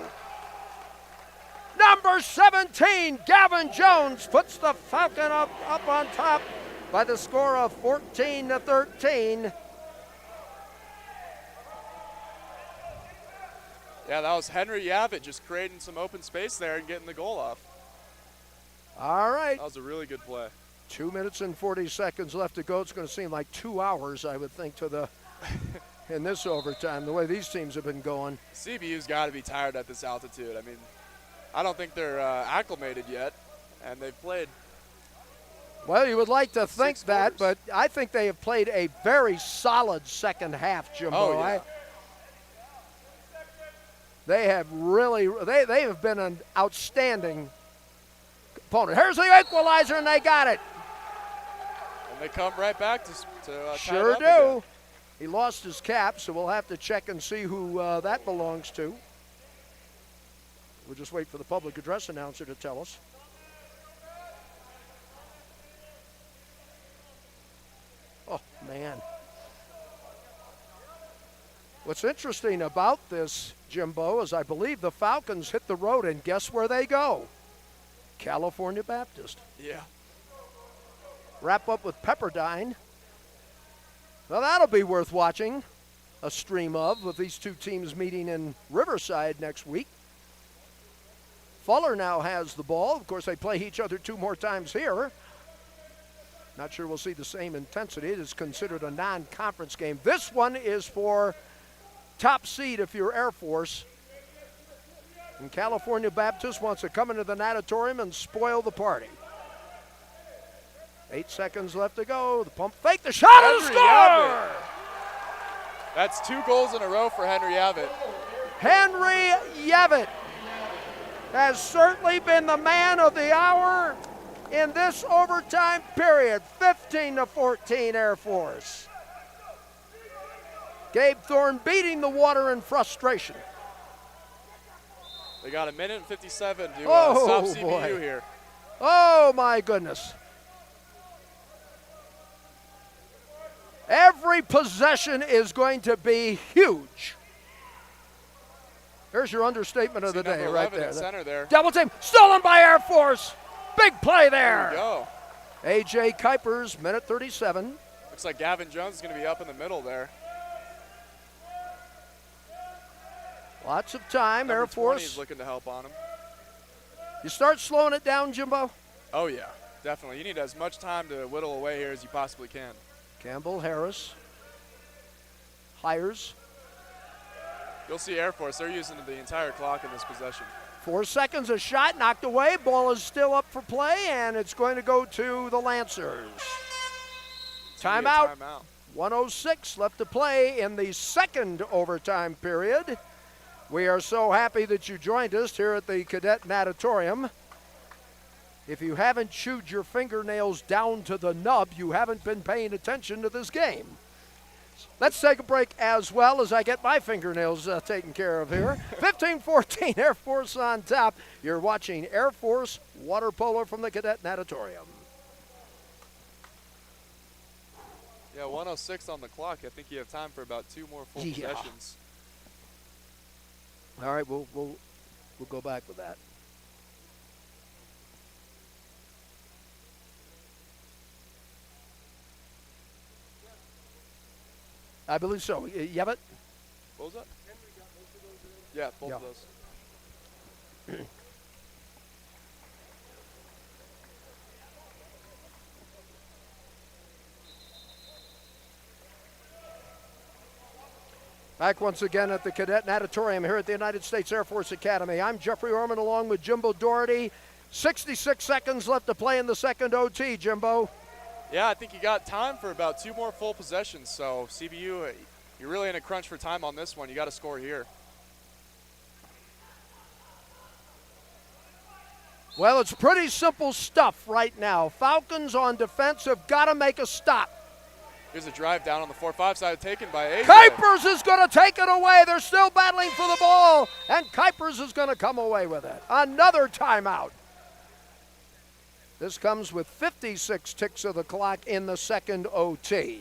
Number 17, Gavin Jones, puts the Falcon up on top by the score of 14-13. Yeah, that was Henry Yavit just creating some open space there and getting the goal off. All right. That was a really good play. 2 minutes and 40 seconds left to go. It's going to seem like 2 hours, I would think, to the in this overtime, the way these teams have been going. CBU's got to be tired at this altitude. I mean, I don't think they're acclimated yet, and they've played. Well, you would like to think that, quarters. but I think they have played a very solid second half, Jimbo. Oh, yeah. They have really, they have been an outstanding opponent. Here's the equalizer, and they got it. And they come right back to Sure tie it up do. again. He lost his cap, so we'll have to check and see who that belongs to. We'll just wait for the public address announcer to tell us. Oh, man. What's interesting about this, Jimbo, is I believe the Falcons hit the road, and guess where they go? California Baptist. Yeah. Wrap up with Pepperdine. Well, that'll be worth watching a stream of, with these two teams meeting in Riverside next week. Fuller now has the ball. Of course, they play each other 2 more times here. Not sure we'll see the same intensity. It is considered a non-conference game. This one is for top seed if you're Air Force. And California Baptist wants to come into the natatorium and spoil the party. 8 seconds left to go. The pump fake, the shot, and the score! Abbott. That's 2 goals in a row for Henry Abbott. Henry Yavitt has certainly been the man of the hour in this overtime period. 15-14 Air Force. Gabe Thorne beating the water in frustration. They got 1:57 to Oh, stop CBU boy. here. Oh, my goodness. Every possession is going to be huge. There's your understatement of the day number right 11 there. in center there. Double team, stolen by Air Force. Big play There there. we go. A.J. Kuipers, minute 37. Looks like Gavin Jones is going to be up in the middle there. Lots of time, Number Air 20 Force. is looking to help on him. You start slowing it down, Jimbo. Oh, yeah, definitely. You need as much time to whittle away here as you possibly can. Campbell, Harris, Hires. You'll see Air Force, they're using the entire clock in this possession. 4 seconds, a shot knocked away. Ball is still up for play, and it's going to go to the Lancers. Timeout. 1:06 left to play in the second overtime period. We are so happy that you joined us here at the Cadet Natatorium. If you haven't chewed your fingernails down to the nub, you haven't been paying attention to this game. Let's take a break as well as I get my fingernails taken care of here. 15-14, Air Force on top. You're watching Air Force Water Polo from the Cadet Natatorium. Yeah, 1:06 on the clock. I think you have time for about 2 more full possessions. All right, we'll go back with that. I believe so. Yavitt? What was that? Yeah, both of those. Back once again at the Cadet Natatorium here at the United States Air Force Academy. I'm Jeffrey Orman along with Jimbo Doherty. 66 seconds left to play in the second OT, Jimbo. Yeah, I think you got time for about 2 more full possessions. So CBU, you're really in a crunch for time on this one. You got to score here. Well, it's pretty simple stuff right now. Falcons on defense have got to make a stop. Here's a drive down on the 4-5 side taken by AJ. Kuipers is going to take it away. They're still battling for the ball, and Kuipers is going to come away with it. Another timeout. This comes with 56 ticks of the clock in the second OT.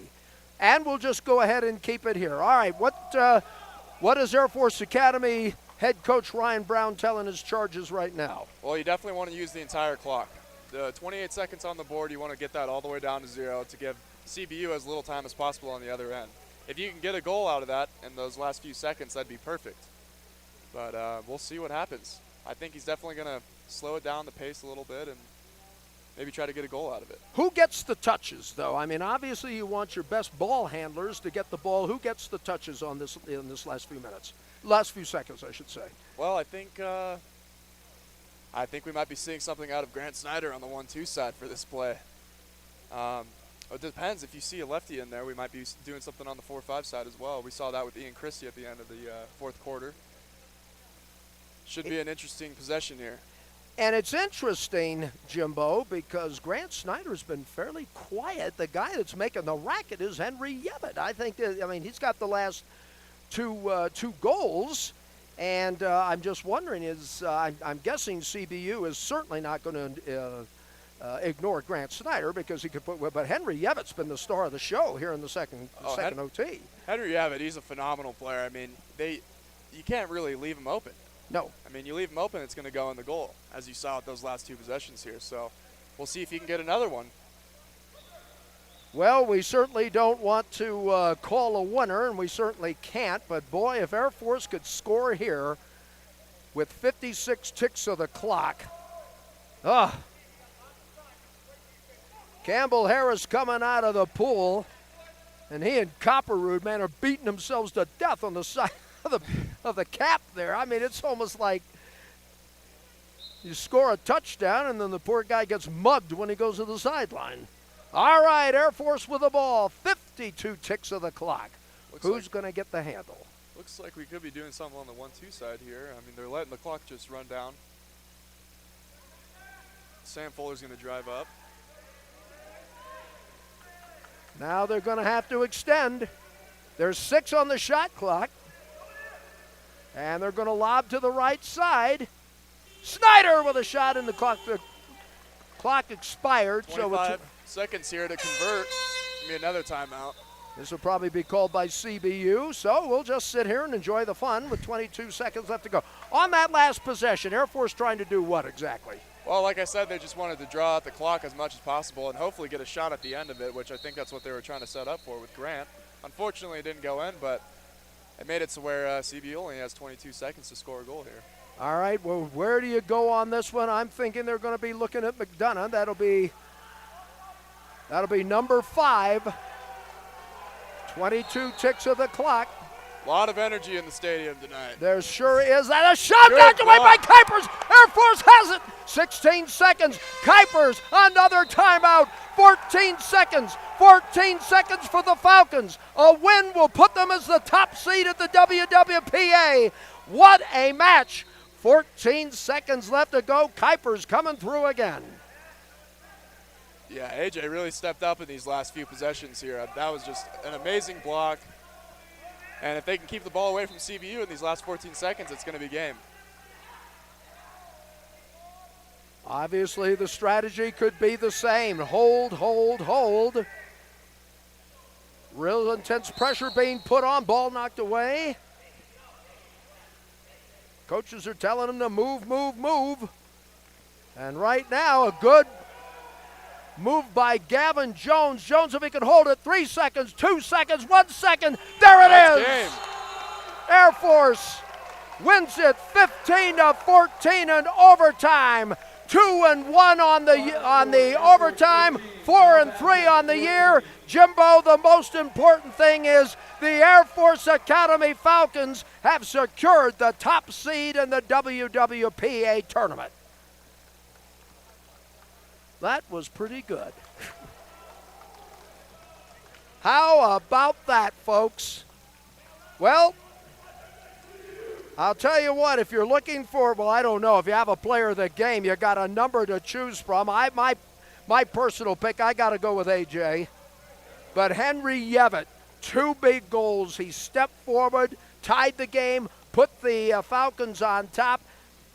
And we'll just go ahead and keep it here. All right, what is Air Force Academy head coach Ryan Brown telling his charges right now? Well, you definitely want to use the entire clock. The 28 seconds on the board, you want to get that all the way down to 0 to give CBU as little time as possible on the other end. If you can get a goal out of that in those last few seconds, that'd be perfect. But we'll see what happens. I think he's definitely going to slow it down the pace a little bit and maybe try to get a goal out of it. Who gets the touches, though? I mean, obviously you want your best ball handlers to get the ball. Who gets the touches on this in this last few minutes? Last few seconds, I should say. Well, I think we might be seeing something out of Grant Snyder on the 1-2 side for this play. It depends. If you see a lefty in there, we might be doing something on the 4-5 side as well. We saw that with Ian Christie at the end of the fourth quarter. Should be an interesting possession here. And it's interesting, Jimbo, because Grant Snyder's been fairly quiet. The guy that's making the racket is Henry Yevett. I think that, I mean, he's got the last two goals, and I'm just wondering, I'm guessing CBU is certainly not going to ignore Grant Snyder because he could put. But Henry Yevett's been the star of the show here in the second OT. Henry Yevett, he's a phenomenal player. I mean, you can't really leave him open. No. I mean, you leave him open, it's going to go in the goal, as you saw with those last two possessions here. So we'll see if he can get another one. Well, we certainly don't want to call a winner, and we certainly can't. But, boy, if Air Force could score here with 56 ticks of the clock. Campbell Harris coming out of the pool, and he and Copperrood, man, are beating themselves to death on the side of the cap there. I mean, it's almost like you score a touchdown and then the poor guy gets mugged when he goes to the sideline. All right, Air Force with the ball, 52 ticks of the clock. Who's going to get the handle? Looks like we could be doing something on the 1-2 side here. I mean, they're letting the clock just run down. Sam Fuller's going to drive up. Now they're going to have to extend. There's 6 on the shot clock. And they're going to lob to the right side. Snyder with a shot in the clock. The clock expired. 25 seconds here to convert. Give me another timeout. This will probably be called by CBU. So we'll just sit here and enjoy the fun with 22 seconds left to go. On that last possession, Air Force trying to do what exactly? Well, like I said, they just wanted to draw out the clock as much as possible and hopefully get a shot at the end of it, which I think that's what they were trying to set up for with Grant. Unfortunately, it didn't go in, but it made it to where CBU only has 22 seconds to score a goal here. All right, well, where do you go on this one? I'm thinking they're going to be looking at McDonough. That'll be number 5. 22 ticks of the clock. A lot of energy in the stadium tonight. There sure is. And a shot knocked away by Kuipers. Air Force has it. 16 seconds. Kuipers, another timeout. 14 seconds. 14 seconds for the Falcons. A win will put them as the top seed at the WWPA. What a match. 14 seconds left to go. Kuipers coming through again. Yeah, AJ really stepped up in these last few possessions here. That was just an amazing block. And if they can keep the ball away from CBU in these last 14 seconds, it's going to be game. Obviously, the strategy could be the same. Hold, hold, hold. Real intense pressure being put on. Ball knocked away. Coaches are telling them to move, move, move. And right now, a good move by Gavin Jones. Jones, if he can hold it, 3 seconds, 2 seconds, 1 second. There it is. Game. Air Force wins it 15-14 in overtime. 2-1 on the overtime, 4-3 on the year. Jimbo, the most important thing is the Air Force Academy Falcons have secured the top seed in the WWPA tournament. That was pretty good. How about that, folks? Well, I'll tell you what, if you're looking for, well, I don't know, if you have a player of the game, you got a number to choose from. My personal pick, I got to go with AJ. But Henry Yevett, 2 big goals. He stepped forward, tied the game, put the Falcons on top.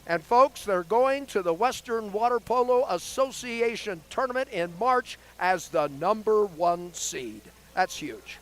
And, folks, they're going to the Western Water Polo Association tournament in March as the number 1 seed. That's huge.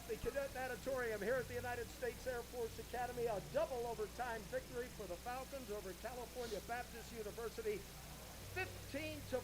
at the Cadet Natatorium here at the United States Air Force Academy. A double overtime victory for the Falcons over California Baptist University, 15-14.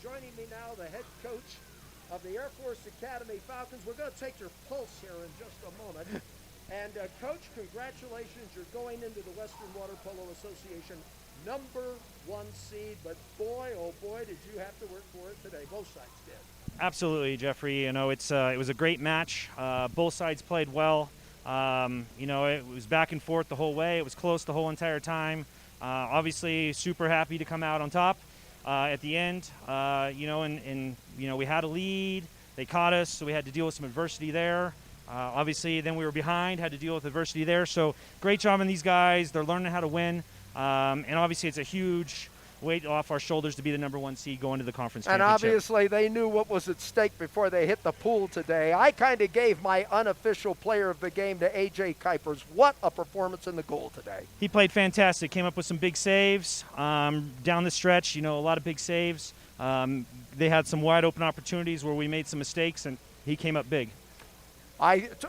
Joining me now, the head coach of the Air Force Academy Falcons. We're going to take your pulse here in just a moment. And Coach, congratulations. You're going into the Western Water Polo Association #1 seed. But boy, oh boy, did you have to work for it today. Both sides did. Absolutely, Jeffrey. You know, it was a great match. Both sides played well. You know, it was back and forth the whole way. It was close the whole entire time. Obviously, super happy to come out on top at the end. You know, and you know, we had a lead. They caught us, so we had to deal with some adversity there. Obviously, then we were behind, had to deal with adversity there. So great job on these guys. They're learning how to win. And obviously, it's a huge weight off our shoulders to be the #1 seed going to the conference and championship. Obviously, they knew what was at stake before they hit the pool today. I kind of gave my unofficial player of the game to A.J. Kuipers. What a performance in the goal today. He played fantastic. Came up with some big saves down the stretch. You know, a lot of big saves. They had some wide open opportunities where we made some mistakes, and he came up big.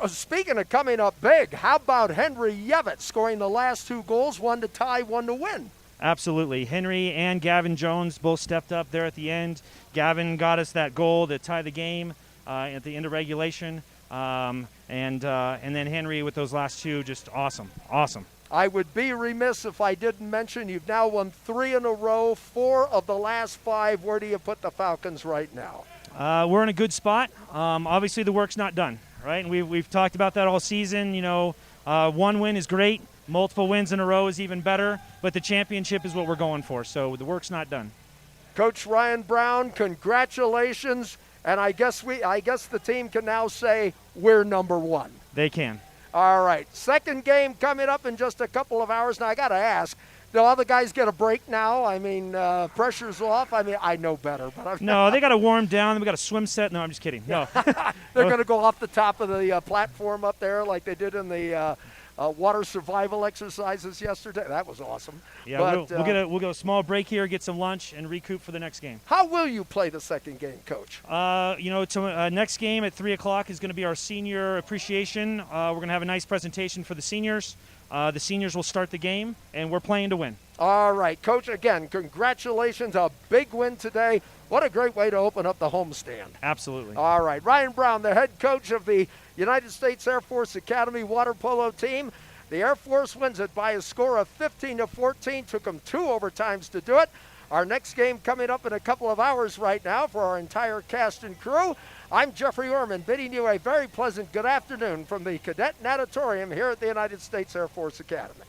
Speaking of coming up big, how about Henry Yevett scoring the last 2 goals, 1 to tie, 1 to win? Absolutely. Henry and Gavin Jones both stepped up there at the end. Gavin got us that goal to tie the game at the end of regulation. And then Henry with those last 2, just awesome. I would be remiss if I didn't mention you've now won 3 in a row, 4 of the last 5. Where do you put the Falcons right now? We're in a good spot. Obviously, the work's not done, right? And we've talked about that all season. You know, 1 win is great. Multiple wins in a row is even better. But the championship is what we're going for. So the work's not done. Coach Ryan Brown, congratulations. And I guess the team can now say we're #1. They can. All right. Second game coming up in just a couple of hours. Now, I got to ask, do all the guys get a break now? I mean, pressure's off. I mean, I know better. But no, they got to warm down. We got a swim set. No, I'm just kidding. No. They're going to go off the top of the platform up there like they did in the water survival exercises yesterday. That was awesome. Yeah, but, we'll get a small break here, get some lunch, and recoup for the next game. How will you play the second game, Coach? You know, next game at 3 o'clock is going to be our senior appreciation. We're going to have a nice presentation for the seniors. The seniors will start the game, and we're playing to win. All right, Coach, again, congratulations. A big win today. What a great way to open up the homestand. Absolutely. All right, Ryan Brown, the head coach of the United States Air Force Academy water polo team. The Air Force wins it by a score of 15-14. Took them 2 overtimes to do it. Our next game coming up in a couple of hours right now for our entire cast and crew. I'm Jeffrey Orman, bidding you a very pleasant good afternoon from the Cadet Natatorium here at the United States Air Force Academy.